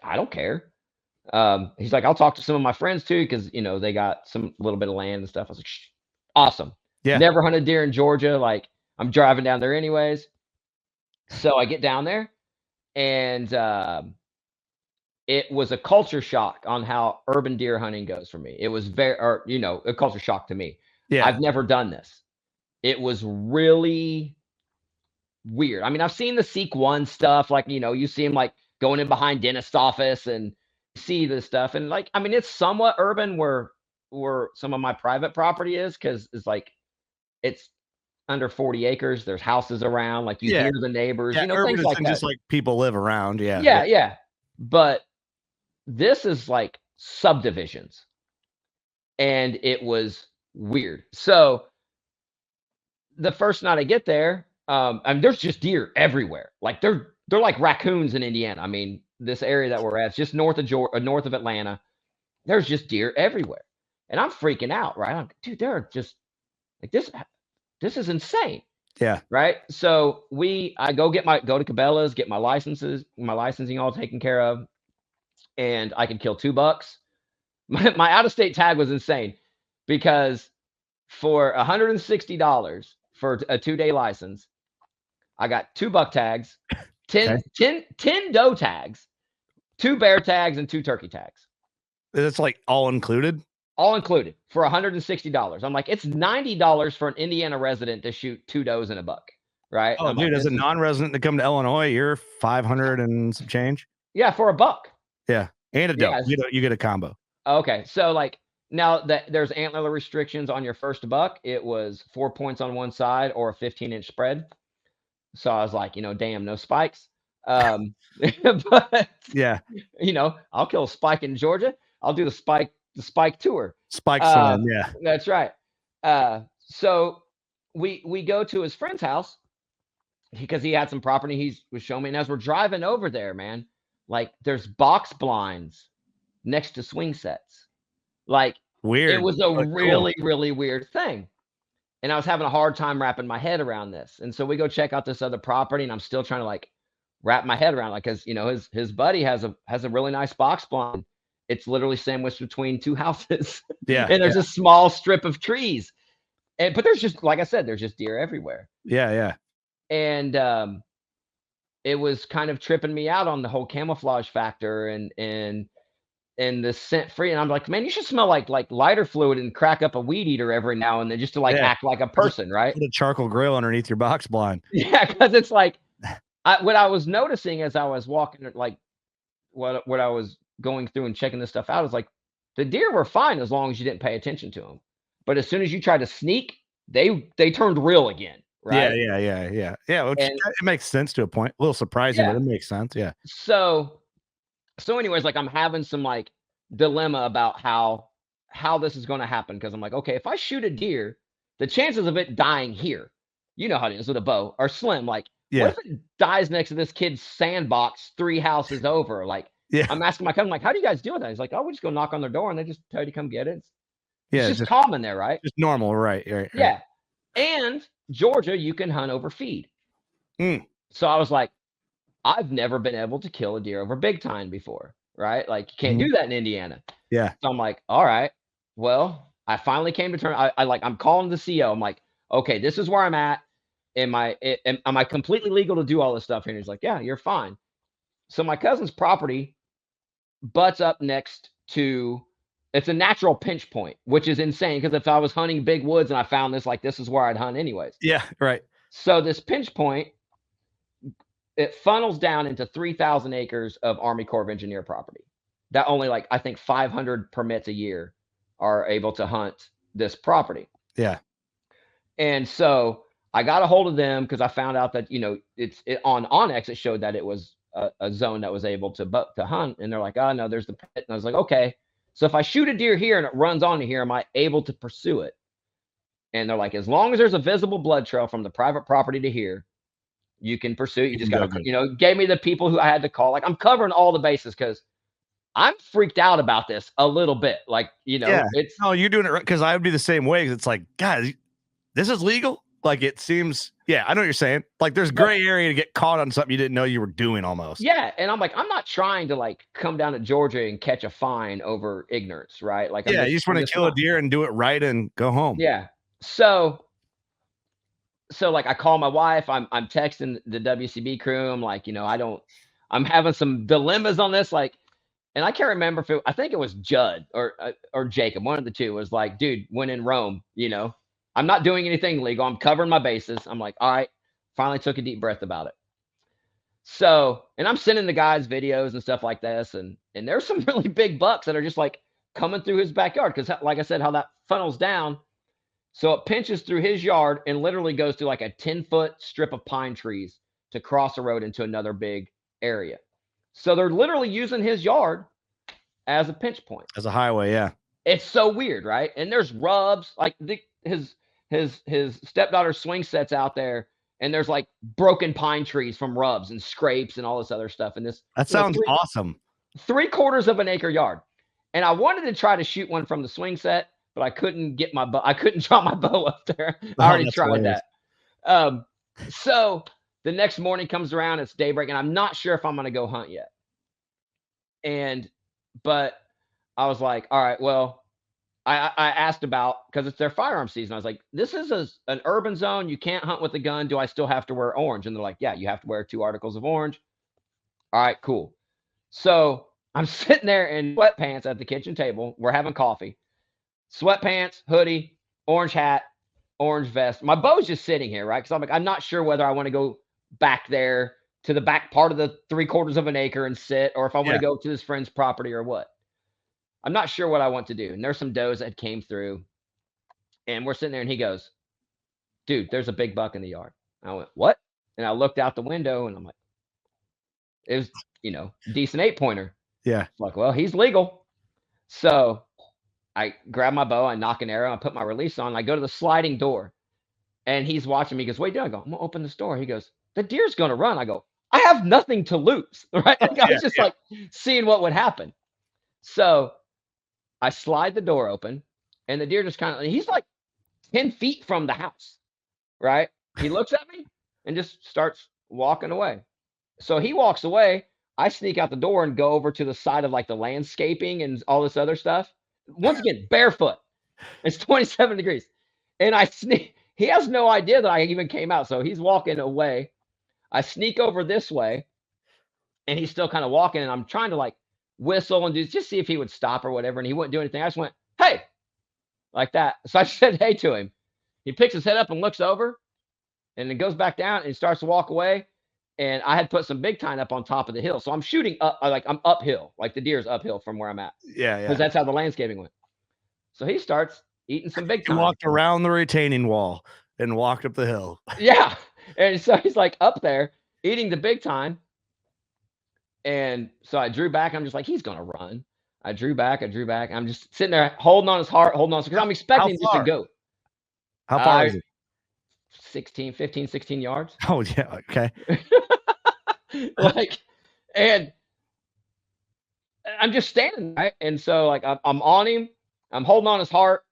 I don't care. He's like, I'll talk to some of my friends too, because they got some little bit of land and stuff. I was like, Shh, awesome. Yeah. Never hunted deer in Georgia. Like I'm driving down there anyways. So I get down there and it was a culture shock on how urban deer hunting goes for me. It was a culture shock to me. Yeah. I've never done this. It was really weird. I mean, I've seen the Seek One stuff, like, you see him like going in behind dentist office and see this stuff. And like, I mean, it's somewhat urban where some of my private property is, because it's like it's under 40 acres. There's houses around, like you Yeah. hear the neighbors, Yeah. Urban things like isn't that. just like people live around. Yeah. Yeah. Yeah, yeah. But this is like subdivisions, and it was weird. So the first night I get there, there's just deer everywhere. Like they're like raccoons in Indiana. I mean, this area that we're at, it's just north of Atlanta. There's just deer everywhere, and I'm freaking out. Right, dude, there are just like this. This is insane. Yeah. Right. So I go to Cabela's, get my licensing all taken care of, and I can kill 2 bucks. My out of state tag was insane because for $160 for a 2-day license, I got 2 buck tags, 10, Okay. 10 doe tags, 2 bear tags, and 2 turkey tags. It's like all included. All included for $160. I'm like, it's $90 for an Indiana resident to shoot 2 does and a buck. Right. Oh, I'm dude, like, as a non-resident to come to Illinois, you're 500 and some change. yeah, for a buck. Yeah. And a doe. Yeah. You get a combo. Okay. So like now that there's antler restrictions on your first buck, it was 4 points on one side or a 15-inch spread. So I was like, damn, no spikes. But Yeah. I'll kill a spike in Georgia. I'll do the spike Spike Tour. Spike sign, yeah. That's right. So we go to his friend's house because he had some property he was showing me. And as we're driving over there, man, like there's box blinds next to swing sets. Like weird. It was a really, really weird thing. And I was having a hard time wrapping my head around this. And so we go check out this other property, and I'm still trying to like wrap my head around, like, because his buddy has a really nice box blind. It's literally sandwiched between two houses. Yeah. And there's a small strip of trees. But there's just, like I said, there's just deer everywhere. Yeah, yeah. And it was kind of tripping me out on the whole camouflage factor and the scent free. And I'm like, man, you should smell like lighter fluid and crack up a weed eater every now and then just to like act like a person, right? Put a charcoal grill underneath your box blind. Yeah, because it's like what I was noticing as I was walking, like what I was going through and checking this stuff out is like the deer were fine as long as you didn't pay attention to them. But as soon as you tried to sneak, they turned real again. Right? Yeah. Which, it makes sense to a point. A little surprising, but it makes sense. Yeah. So anyways, like I'm having some like dilemma about how this is going to happen, because I'm like, okay, if I shoot a deer, the chances of it dying here, you know how it is with a bow, are slim. Like, what if it dies next to this kid's sandbox 3 houses over? Like, I'm asking my cousin, like, how do you guys deal with that? He's like, oh, we just go knock on their door and they just tell you to come get it. It's just common there, right? Just normal, right. Yeah. And Georgia, you can hunt over feed. So I was like, I've never been able to kill a deer over big time before, right? Like, you can't do that in Indiana. Yeah. So I'm like, all right, well, I finally came to terms. I'm calling the CO. I'm like, okay, this is where I'm at. Am I completely legal to do all this stuff here? And he's like, yeah, you're fine. So my cousin's property butts up next to, it's a natural pinch point, which is insane, because if I was hunting big woods and I found this, like, this is where I'd hunt anyways. Yeah, right. So this pinch point, it funnels down into 3,000 acres of Army Corps of Engineer property that only, like, I think 500 permits a year are able to hunt this property. Yeah. And so I got a hold of them because I found out that, on Onyx, it showed that it was a zone that was able to hunt. And they're like, oh, no, there's the pit. And I was like, okay, so if I shoot a deer here and it runs onto here, am I able to pursue it? And they're like, as long as there's a visible blood trail from the private property to here, you can pursue it. You just got to, gave me the people who I had to call. Like, I'm covering all the bases because I'm freaked out about this a little bit. Like, it's. No, you're doing it right, because I would be the same way. It's like, guys, this is legal. Like, it seems, I know what you're saying. Like, there's gray area to get caught on something you didn't know you were doing almost. Yeah. And I'm like, I'm not trying to like come down to Georgia and catch a fine over ignorance, right? Like, you just want to kill a deer and do it right and go home. Yeah. So like I call my wife, I'm texting the WCB crew. I'm like, I'm having some dilemmas on this. Like, and I can't remember if I think it was Judd or Jacob, one of the two, was like, dude, when in Rome, I'm not doing anything illegal. I'm covering my bases. I'm like, all right, finally took a deep breath about it. So, and I'm sending the guys videos and stuff like this. And there's some really big bucks that are just like coming through his backyard. Cause like I said, how that funnels down. So it pinches through his yard and literally goes through like a 10-foot strip of pine trees to cross a road into another big area. So they're literally using his yard as a pinch point. As a highway, yeah. It's so weird, right? And there's rubs, like his stepdaughter swing sets out there, and there's like broken pine trees from rubs and scrapes and all this other stuff. And that sounds awesome. 3/4 of an acre yard. And I wanted to try to shoot one from the swing set, but I couldn't get my bow. I couldn't draw my bow up there. I already tried that. So the next morning comes around, it's daybreak, and I'm not sure if I'm going to go hunt yet. But I was like, all right, well, I asked about, because it's their firearm season. I was like, this is an urban zone. You can't hunt with a gun. Do I still have to wear orange? And they're like, yeah, you have to wear 2 articles of orange. All right, cool. So I'm sitting there in sweatpants at the kitchen table. We're having coffee. Sweatpants, hoodie, orange hat, orange vest. My bow's just sitting here, right? Because I'm like, I'm not sure whether I want to go back there to the back part of the 3/4 of an acre and sit, or if I want to go to this friend's property or what. I'm not sure what I want to do. And there's some does that came through, and we're sitting there, and he goes, dude, there's a big buck in the yard. I went, what? And I looked out the window, and I'm like, it was, decent 8-pointer. Yeah. Like, well, he's legal. So I grab my bow, I knock an arrow, I put my release on, I go to the sliding door, and he's watching me. He goes, "What are you doing?" I go, "I'm gonna open this door." He goes, "The deer's gonna run." I go, "I have nothing to lose," right? Like I Yeah, was just yeah. like seeing what would happen. So I slide the door open, and the deer just kind of he's like 10 feet from the house, right? He looks at me and just starts walking away. So he walks away. I sneak out the door and go over to the side of like the landscaping and all this other stuff. Once again, barefoot. It's 27 degrees. And I sneak. He has no idea that I even came out. So he's walking away. I sneak over this way and he's still kind of walking. And I'm trying to like whistle and just see if he would stop or whatever. And he wouldn't do anything. I just went, "Hey," like that. So I said, "Hey," to him. He picks his head up and looks over and then goes back down and starts to walk away. And I had put some big tine up on top of the hill. So I'm shooting up, like I'm uphill, like the deer's uphill from where I'm at Yeah, because yeah. that's how the landscaping went. So he starts eating some big He tine. walked around the retaining wall and walked up the hill. Yeah. And so he's like up there eating the big tine. And so I drew back. I'm just like, he's going to run. I drew back. I drew back. I'm just sitting there holding on his heart, holding on because I'm How expecting him just to far? go. How far is it? 15, 16 yards. Oh, yeah. Okay. Like, and I'm just standing there. Right? And so, like, I'm on him, I'm holding on his heart.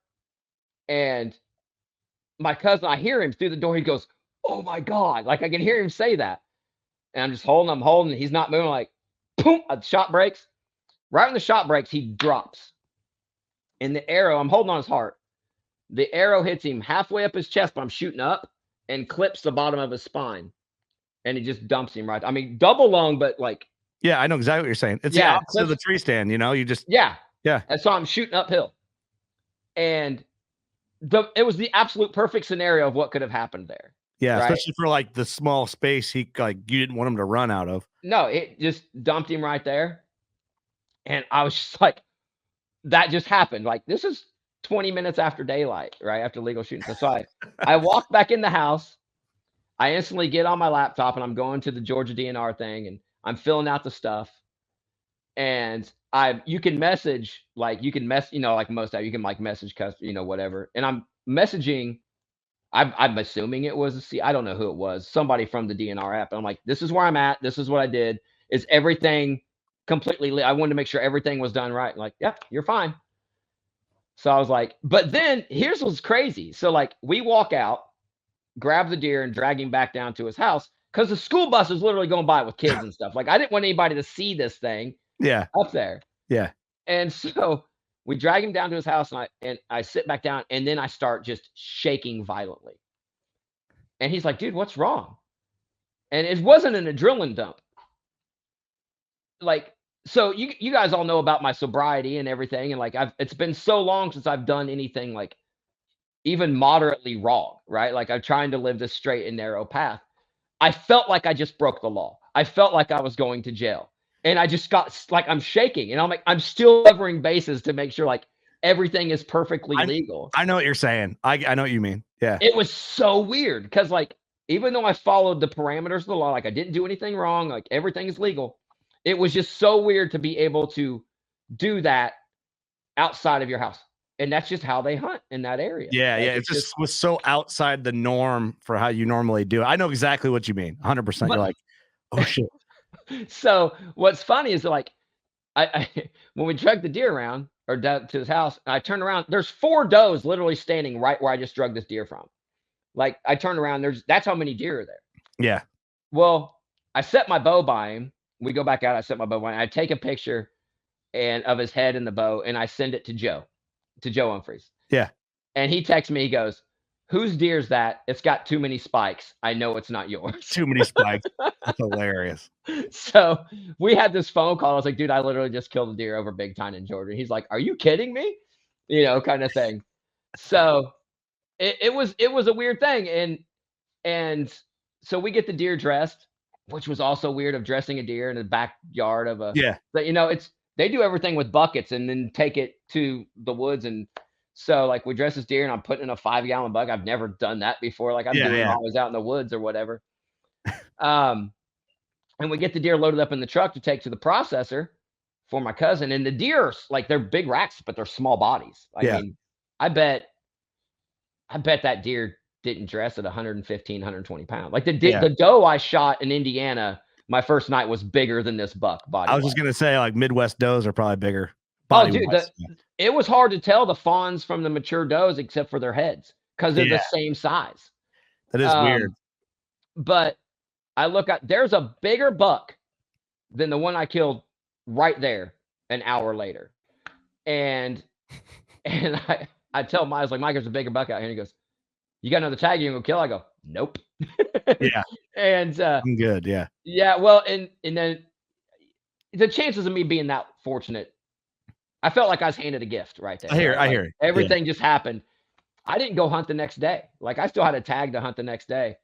And my cousin, I hear him through the door. He goes, "Oh my God." Like, I can hear him say that. And I'm just holding, I'm holding. He's not moving. Like, boom, a shot breaks. Right when the shot breaks, he drops. And the arrow, I'm holding on his heart. The arrow hits him halfway up his chest, but I'm shooting up and clips the bottom of his spine. And it just dumps him right. I mean, double lung, but like, yeah, I know exactly what you're saying. It's the opposite of the tree stand, you know. You just yeah. yeah. And so I'm shooting uphill. And it was the absolute perfect scenario of what could have happened there. Yeah, Right? especially for like the small space he like you didn't want him to run out of. No, it just dumped him right there. And I was just like, that just happened. Like, this is 20 minutes after daylight, right? After legal shooting. So I walk back in the house. I instantly get on my laptop and I'm going to the Georgia DNR thing and I'm filling out the stuff. And you can message, like you can mess, like most you can like message whatever. And I'm messaging. I'm assuming it was I don't know who it was, somebody from the DNR app. And I'm like, "This is where I'm at. This is what I did. Is everything completely? I wanted to make sure everything was done right." Like, "Yep, you're fine." So I was like, but then here's what's crazy. So like we walk out, grab the deer and drag him back down to his house because the school bus is literally going by with kids and stuff. Like I didn't want anybody to see this thing Yeah. up there. Yeah. And so we drag him down to his house and I sit back down and then I start just shaking violently. And he's like, "Dude, what's wrong?" And it wasn't an adrenaline dump. Like, so you guys all know about my sobriety and everything. And like it's been so long since I've done anything like even moderately wrong, right? Like I'm trying to live this straight and narrow path. I felt like I just broke the law. I felt like I was going to jail. And I just got like I'm shaking and I'm like I'm still covering bases to make sure like everything is perfectly legal. I know what you're saying. I know what you mean. Yeah. It was so weird because like even though I followed the parameters of the law, like I didn't do anything wrong, like everything is legal. It was just so weird to be able to do that outside of your house. And that's just how they hunt in that area. Yeah, Like, yeah. It just was so outside the norm for how you normally do it. I know exactly what you mean. 100%. You're like, "Oh shit." So what's funny is like I when we dragged the deer around or down to his house, I turned around. There's 4 does literally standing right where I just drugged this deer from. Like I turned around, that's how many deer are there. Yeah. Well, I set my bow by him. We go back out. I set my bow by him. I take a picture of his head and the bow, and I send it to Joe Humphreys. Yeah. And he texts me. He goes, "Whose deer is that? It's got too many spikes. I know it's not yours." Too many spikes. That's hilarious. So we had this phone call. I was like, "Dude, I literally just killed a deer over big time in Georgia." He's like, "Are you kidding me?" Kind of thing. So it was a weird thing. And so we get the deer dressed, which was also weird of dressing a deer in the backyard of Yeah. but they do everything with buckets and then take it to the woods. And so like we dress this deer and I'm putting in a 5-gallon bucket. I've never done that before. Like I'm doing it always out in the woods or whatever. And we get the deer loaded up in the truck to take to the processor. for my cousin, and the deer, like, they're big racks, but they're small bodies. I mean, I bet that deer didn't dress at 115, 120 pounds. Like the doe I shot in Indiana my first night was bigger than this buck body. I was just gonna say, like, Midwest does are probably bigger. Oh, dude, it was hard to tell the fawns from the mature does except for their heads because they're the same size. That is weird. But I look at there's a bigger buck than the one I killed right there an hour later. And I tell Mike, I was like, Mike, there's a bigger buck out here. And he goes, "You got another tag you gonna kill?" I go, "Nope." Yeah. And I'm good. Yeah. Yeah. Well, and then the chances of me being that fortunate, I felt like I was handed a gift right there. I hear. Everything just happened. I didn't go hunt the next day. Like I still had a tag to hunt the next day.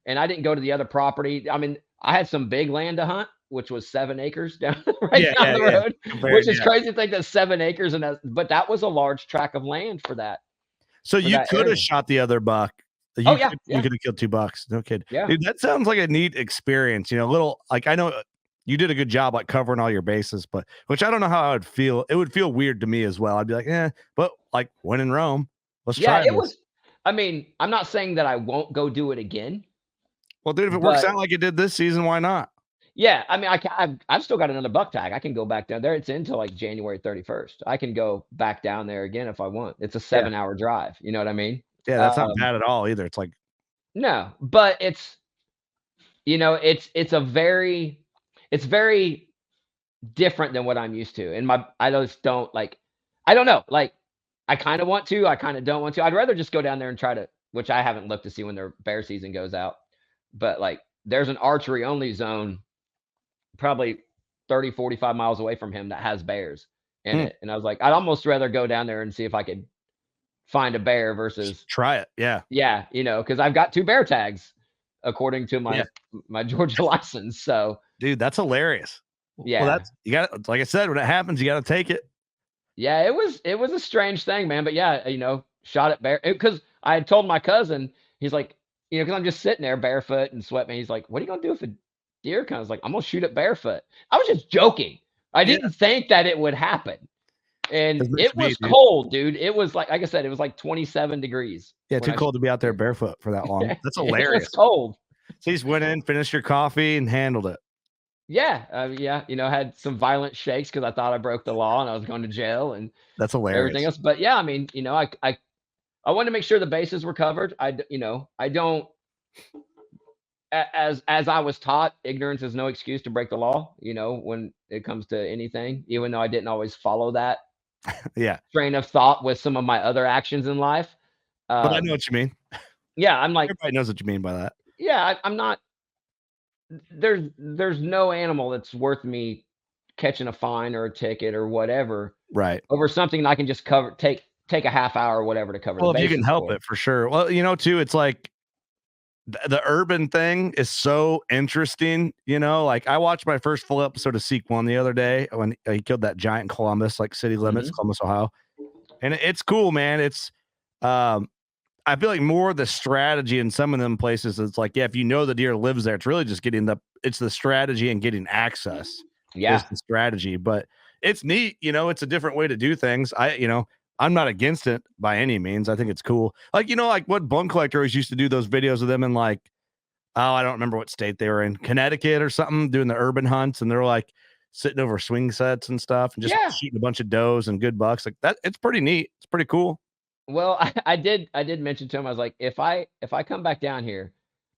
And I didn't go to the other property. I mean, I had some big land to hunt, which was 7 acres down down the road, which is crazy to think that 7 acres but that was a large tract of land for that. So you could have shot the other buck. You could have killed 2 bucks. No kid. Yeah. Dude, that sounds like a neat experience. You know, little, like, I know you did a good job like covering all your bases, but which I don't know how I would feel. It would feel weird to me as well. I'd be like, but like when in Rome, let's try it was. I mean, I'm not saying that I won't go do it again. Well, dude, if it works out like it did this season, why not? Yeah, I mean, I've still got another buck tag. I can go back down there. It's until like January 31st. I can go back down there again if I want. It's a 7-hour drive. You know what I mean? Yeah, that's not bad at all either. It's like no, but it's it's very different than what I'm used to. And I just don't like. I don't know. Like I kind of want to. I kind of don't want to. I'd rather just go down there and try to. Which I haven't looked to see when their bear season goes out. But like, there's an archery only zone probably 30, 45 miles away from him that has bears in it. And I was like, I'd almost rather go down there and see if I could find a bear versus just try it. Yeah. Yeah. Cause I've got 2 bear tags according to my Georgia license. So dude, that's hilarious. Yeah. Well, you got, like I said, when it happens, you got to take it. Yeah. It was a strange thing, man. But yeah, shot at bear because I had told my cousin, he's like, because I'm just sitting there barefoot and sweating. He's like, "What are you gonna do if a deer comes?" Like, "I'm gonna shoot it barefoot." I was just joking. I didn't think that it would happen, and it was cold, dude. It was like I said, it was like 27 degrees. Yeah, too cold to be out there barefoot for that long. That's hilarious. It's cold. So you just went in, finished your coffee, and handled it. Yeah, had some violent shakes because I thought I broke the law and I was going to jail, and that's hilarious. Everything else, but yeah, I mean, I wanted to make sure the bases were covered. I don't, as I was taught, ignorance is no excuse to break the law, when it comes to anything, even though I didn't always follow that train of thought with some of my other actions in life. But I know what you mean. Yeah, I'm like, everybody knows what you mean by that. Yeah, I'm not, there's no animal that's worth me catching a fine or a ticket or whatever. Right. Over something that I can just take a half hour or whatever to cover. Well, if you can help it, for sure. Well, too, it's like the urban thing is so interesting. Like I watched my first full episode of Seek One the other day when he killed that giant Columbus, like city limits, Columbus, Ohio. And it's cool, man. It's, I feel like more the strategy in some of them places. It's like, if the deer lives there, it's really just it's the strategy and getting access. Yeah. Is the strategy, but it's neat. It's a different way to do things. I'm not against it by any means. I think it's cool. Like, like what Bone Collectors used to do those videos of them in like, I don't remember what state they were in, Connecticut or something, doing the urban hunts. And they're like sitting over swing sets and stuff and just shooting a bunch of does and good bucks like that. It's pretty neat. It's pretty cool. Well, I did mention to him, I was like, if I come back down here,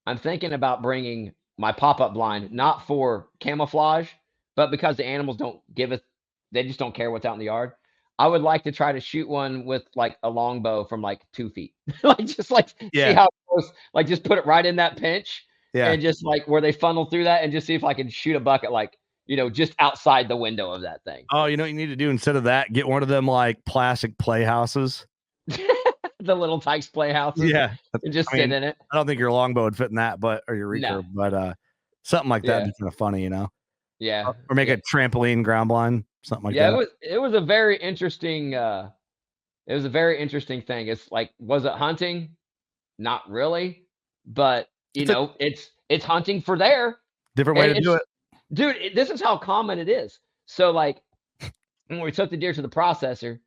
I'm thinking about bringing my pop-up blind, not for camouflage, but because the animals they just don't care what's out in the yard. I would like to try to shoot one with like a longbow from like 2 feet, see how close, like just put it right in that pinch, and just like where they funnel through that, and just see if I can shoot a bucket like just outside the window of that thing. Oh, what you need to do instead of that? Get one of them like plastic playhouses, the little Tykes playhouses, and just sit in it. I don't think your longbow would fit in that, or your recurve, but something like that would be kind of funny, Yeah, or make a trampoline ground blind. Something like that. It was a very interesting thing. It's like, was it hunting? Not really, but it's hunting for there. Different way to do it. Dude, this is how common it is. So like when we took the deer to the processor,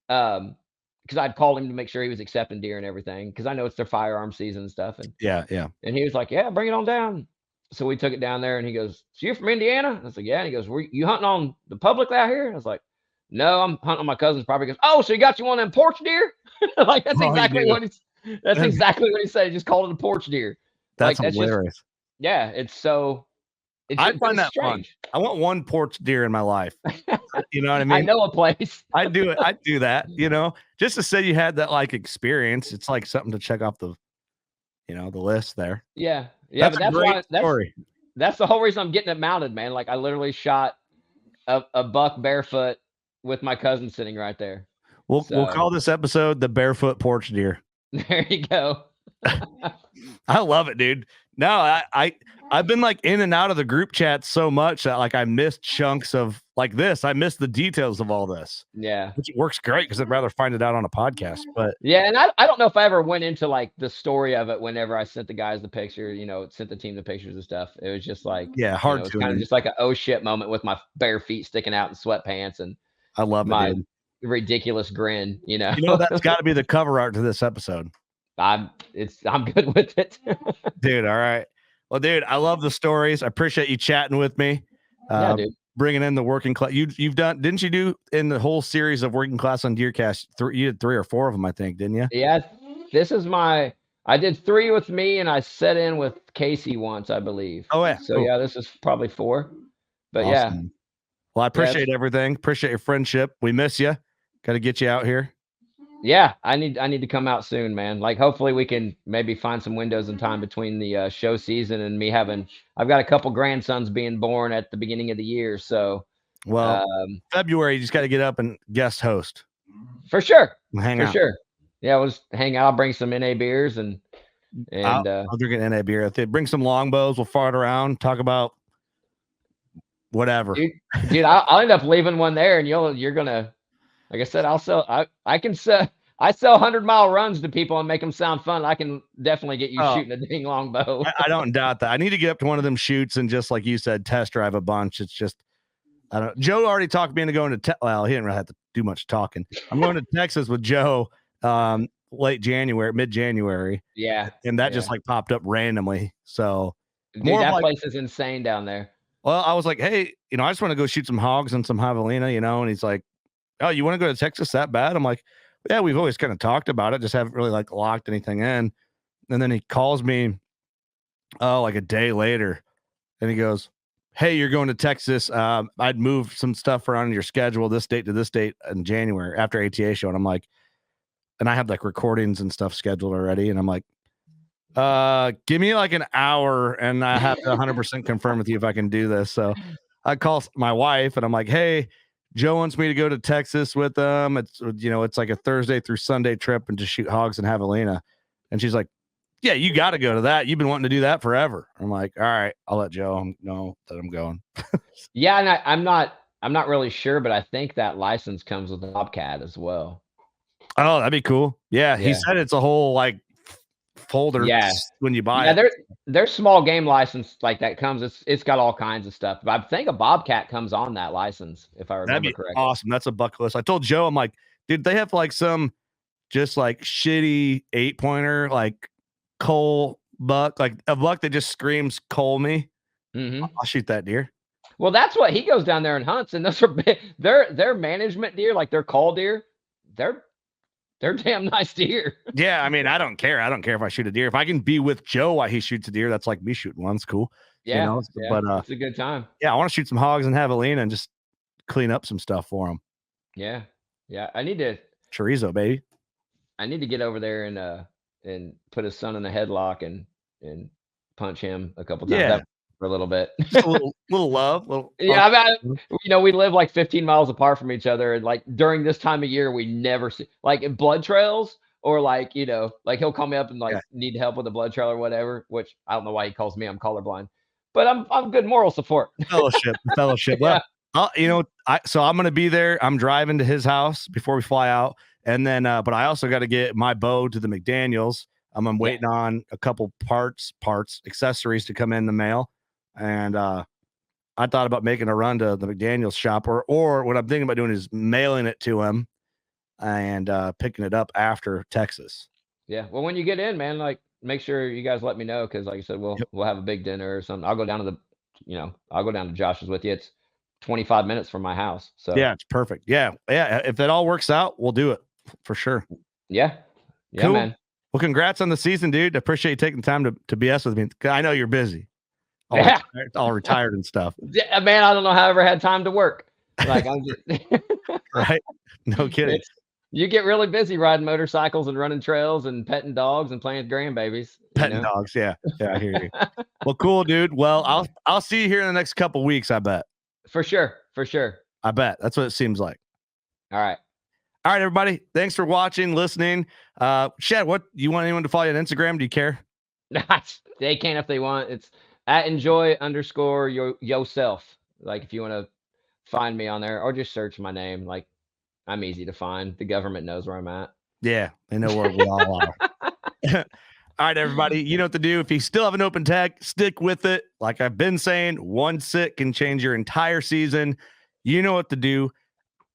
because I'd called him to make sure he was accepting deer and everything, because I know it's their firearm season and stuff, Yeah, yeah. and he was like, "Yeah, bring it on down." So we took it down there, and he goes, "So you're from Indiana?" I was like, "Yeah." And he goes, "Were you hunting on the public out here?" I was like, "No, I'm hunting on my cousin's property." He goes, "Oh, so you got you one of them porch deer?" Like that's Oh, you exactly do. what that's exactly what he said. He just called it a porch deer. That's Like that's just hilarious. yeah. It's so it's I just, but find it's that fun. strange. I want one porch deer in my life. You know what I I mean? know a place. I do it. I do that, just to say you had that like experience. It's like something to check off the list there. Yeah, yeah, That's but a that's great why story. that's the whole reason I'm getting it mounted, man. Like I literally shot a buck barefoot with my cousin sitting right there. We'll So call this episode the Barefoot Porch Deer. there you go. I love it, dude. No, I've been like in and out of the group chat so much that like I missed chunks of like this. I missed the details of all this, Yeah. which works great because I'd rather find it out on a podcast. But Yeah, and I don't know if I ever went into like the story of it whenever I sent the guys the picture, sent the team the pictures and stuff. It was just like, yeah, hard it's to. kind of just like a oh shit moment with my bare feet sticking out in sweatpants and I love it, my dude. ridiculous grin, That's got to be the cover art to this episode. I'm good with it. Dude, all right. Well, dude, I love the stories. I appreciate you chatting with me. Yeah, dude. Bringing in the working class. You've done, didn't you do in the whole series of working class on DeerCast? You did 3 or 4 of them, I think, didn't you? Yeah, I did 3 with me and I set in with Casey once, I believe. Oh yeah. So Cool. yeah, this is probably 4. But Awesome. yeah. Well, I appreciate everything. Appreciate your friendship. We miss you. Got to get you out here. Yeah, I need to come out soon, man. Like hopefully we can maybe find some windows in time between the show season and me I've got a couple grandsons being born at the beginning of the year, so well, February you just got to get up and guest host. For sure. Hang out. Sure. Yeah, we'll just hang out. I'll bring some NA beers and I'll drink an NA beer. Bring some longbows. We'll fart around, talk about whatever. Dude, I'll end up leaving one there, and you're gonna, like I said, I can sell 100-mile runs to people and make them sound fun. I can definitely get you shooting a dang longbow. I don't doubt that. I need to get up to one of them shoots and just like you said, test drive a bunch. It's just I don't. Joe already talked me into going to. Well, he didn't really have to do much talking. I'm going to Texas with Joe, mid January. Yeah, and that just like popped up randomly. So, dude, that place is insane down there. Well, I was like, hey, I just want to go shoot some hogs and some javelina, and he's like, oh, you want to go to Texas that bad? I'm like, yeah, we've always kind of talked about it, just haven't really like locked anything in. And then he calls me, like a day later, and he goes, hey, you're going to Texas. I'd moved some stuff around in your schedule, this date to this date in January after ATA show. And I'm like, and I have like recordings and stuff scheduled already. And I'm like, give me like an hour and I have to 100% confirm with you if I can do this. So I call my wife and I'm like, hey, Joe wants me to go to Texas with them. It's like a Thursday through Sunday trip and to shoot hogs and javelina. And she's like, yeah, you got to go to that. You've been wanting to do that forever. I'm like, all right, I'll let Joe know that I'm going. Yeah. And I'm not really sure, but I think that license comes with a Bobcat as well. Oh, that'd be cool. Yeah. He said it's a whole like folder when you buy it. There's small game license like that comes. It's got all kinds of stuff. But I think a Bobcat comes on that license, if I remember correctly. Awesome. That's a bucket list. I told Joe, I'm like, dude, they have like some just like shitty 8-pointer, like coal buck, like a buck that just screams coal me. Mm-hmm. I'll shoot that deer. Well, that's what he goes down there and hunts, and those are their management deer, like their call deer. They're damn nice deer. Yeah, I mean, I don't care. I don't care if I shoot a deer. If I can be with Joe while he shoots a deer, that's like me shooting one. It's cool. Yeah, but it's a good time. Yeah, I want to shoot some hogs and javelina and just clean up some stuff for them. Yeah, yeah. I need to chorizo, baby. I need to get over there and put his son in a headlock and punch him a couple times for a little bit. Just a little love. Yeah, I mean, we live like 15 miles apart from each other, and like during this time of year, we never see like in blood trails or like like he'll call me up and like need help with a blood trail or whatever. Which I don't know why he calls me. I'm colorblind, but I'm good moral support. Fellowship. Well, so I'm gonna be there. I'm driving to his house before we fly out, and then but I also got to get my bow to the McDaniels. I'm waiting on a couple parts, accessories to come in the mail. And I thought about making a run to the McDaniel's shop, or what I'm thinking about doing is mailing it to him and picking it up after Texas. Yeah. Well, when you get in, man, like make sure you guys let me know because, like I said, we'll have a big dinner or something. I'll go down to I'll go down to Josh's with you. It's 25 minutes from my house. So yeah, it's perfect. Yeah. If it all works out, we'll do it for sure. Yeah. Yeah, cool. man. Well, congrats on the season, dude. I appreciate you taking the time to BS with me. I know you're busy. All retired and stuff. Yeah, man, I don't know how I ever had time to work. Like I'm just right. No kidding. You get really busy riding motorcycles and running trails and petting dogs and playing with grandbabies. Petting dogs, yeah. I hear you. Well, cool, dude. Well, I'll see you here in the next couple weeks, I bet. For sure. I bet. That's what it seems like. All right, everybody. Thanks for watching, listening. Shad, what you want anyone to follow you on Instagram? Do you care? They can if they want. It's @enjoy_yourself. Like if you want to find me on there or just search my name. Like I'm easy to find. The government knows where I'm at. Yeah, they know where we all are. All right, everybody, you know what to do. If you still have an open tag, stick with it. Like I've been saying, one sit can change your entire season. You know what to do.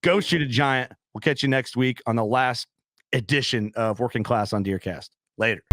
Go shoot a giant. We'll catch you next week on the last edition of Working Class on DeerCast. Later.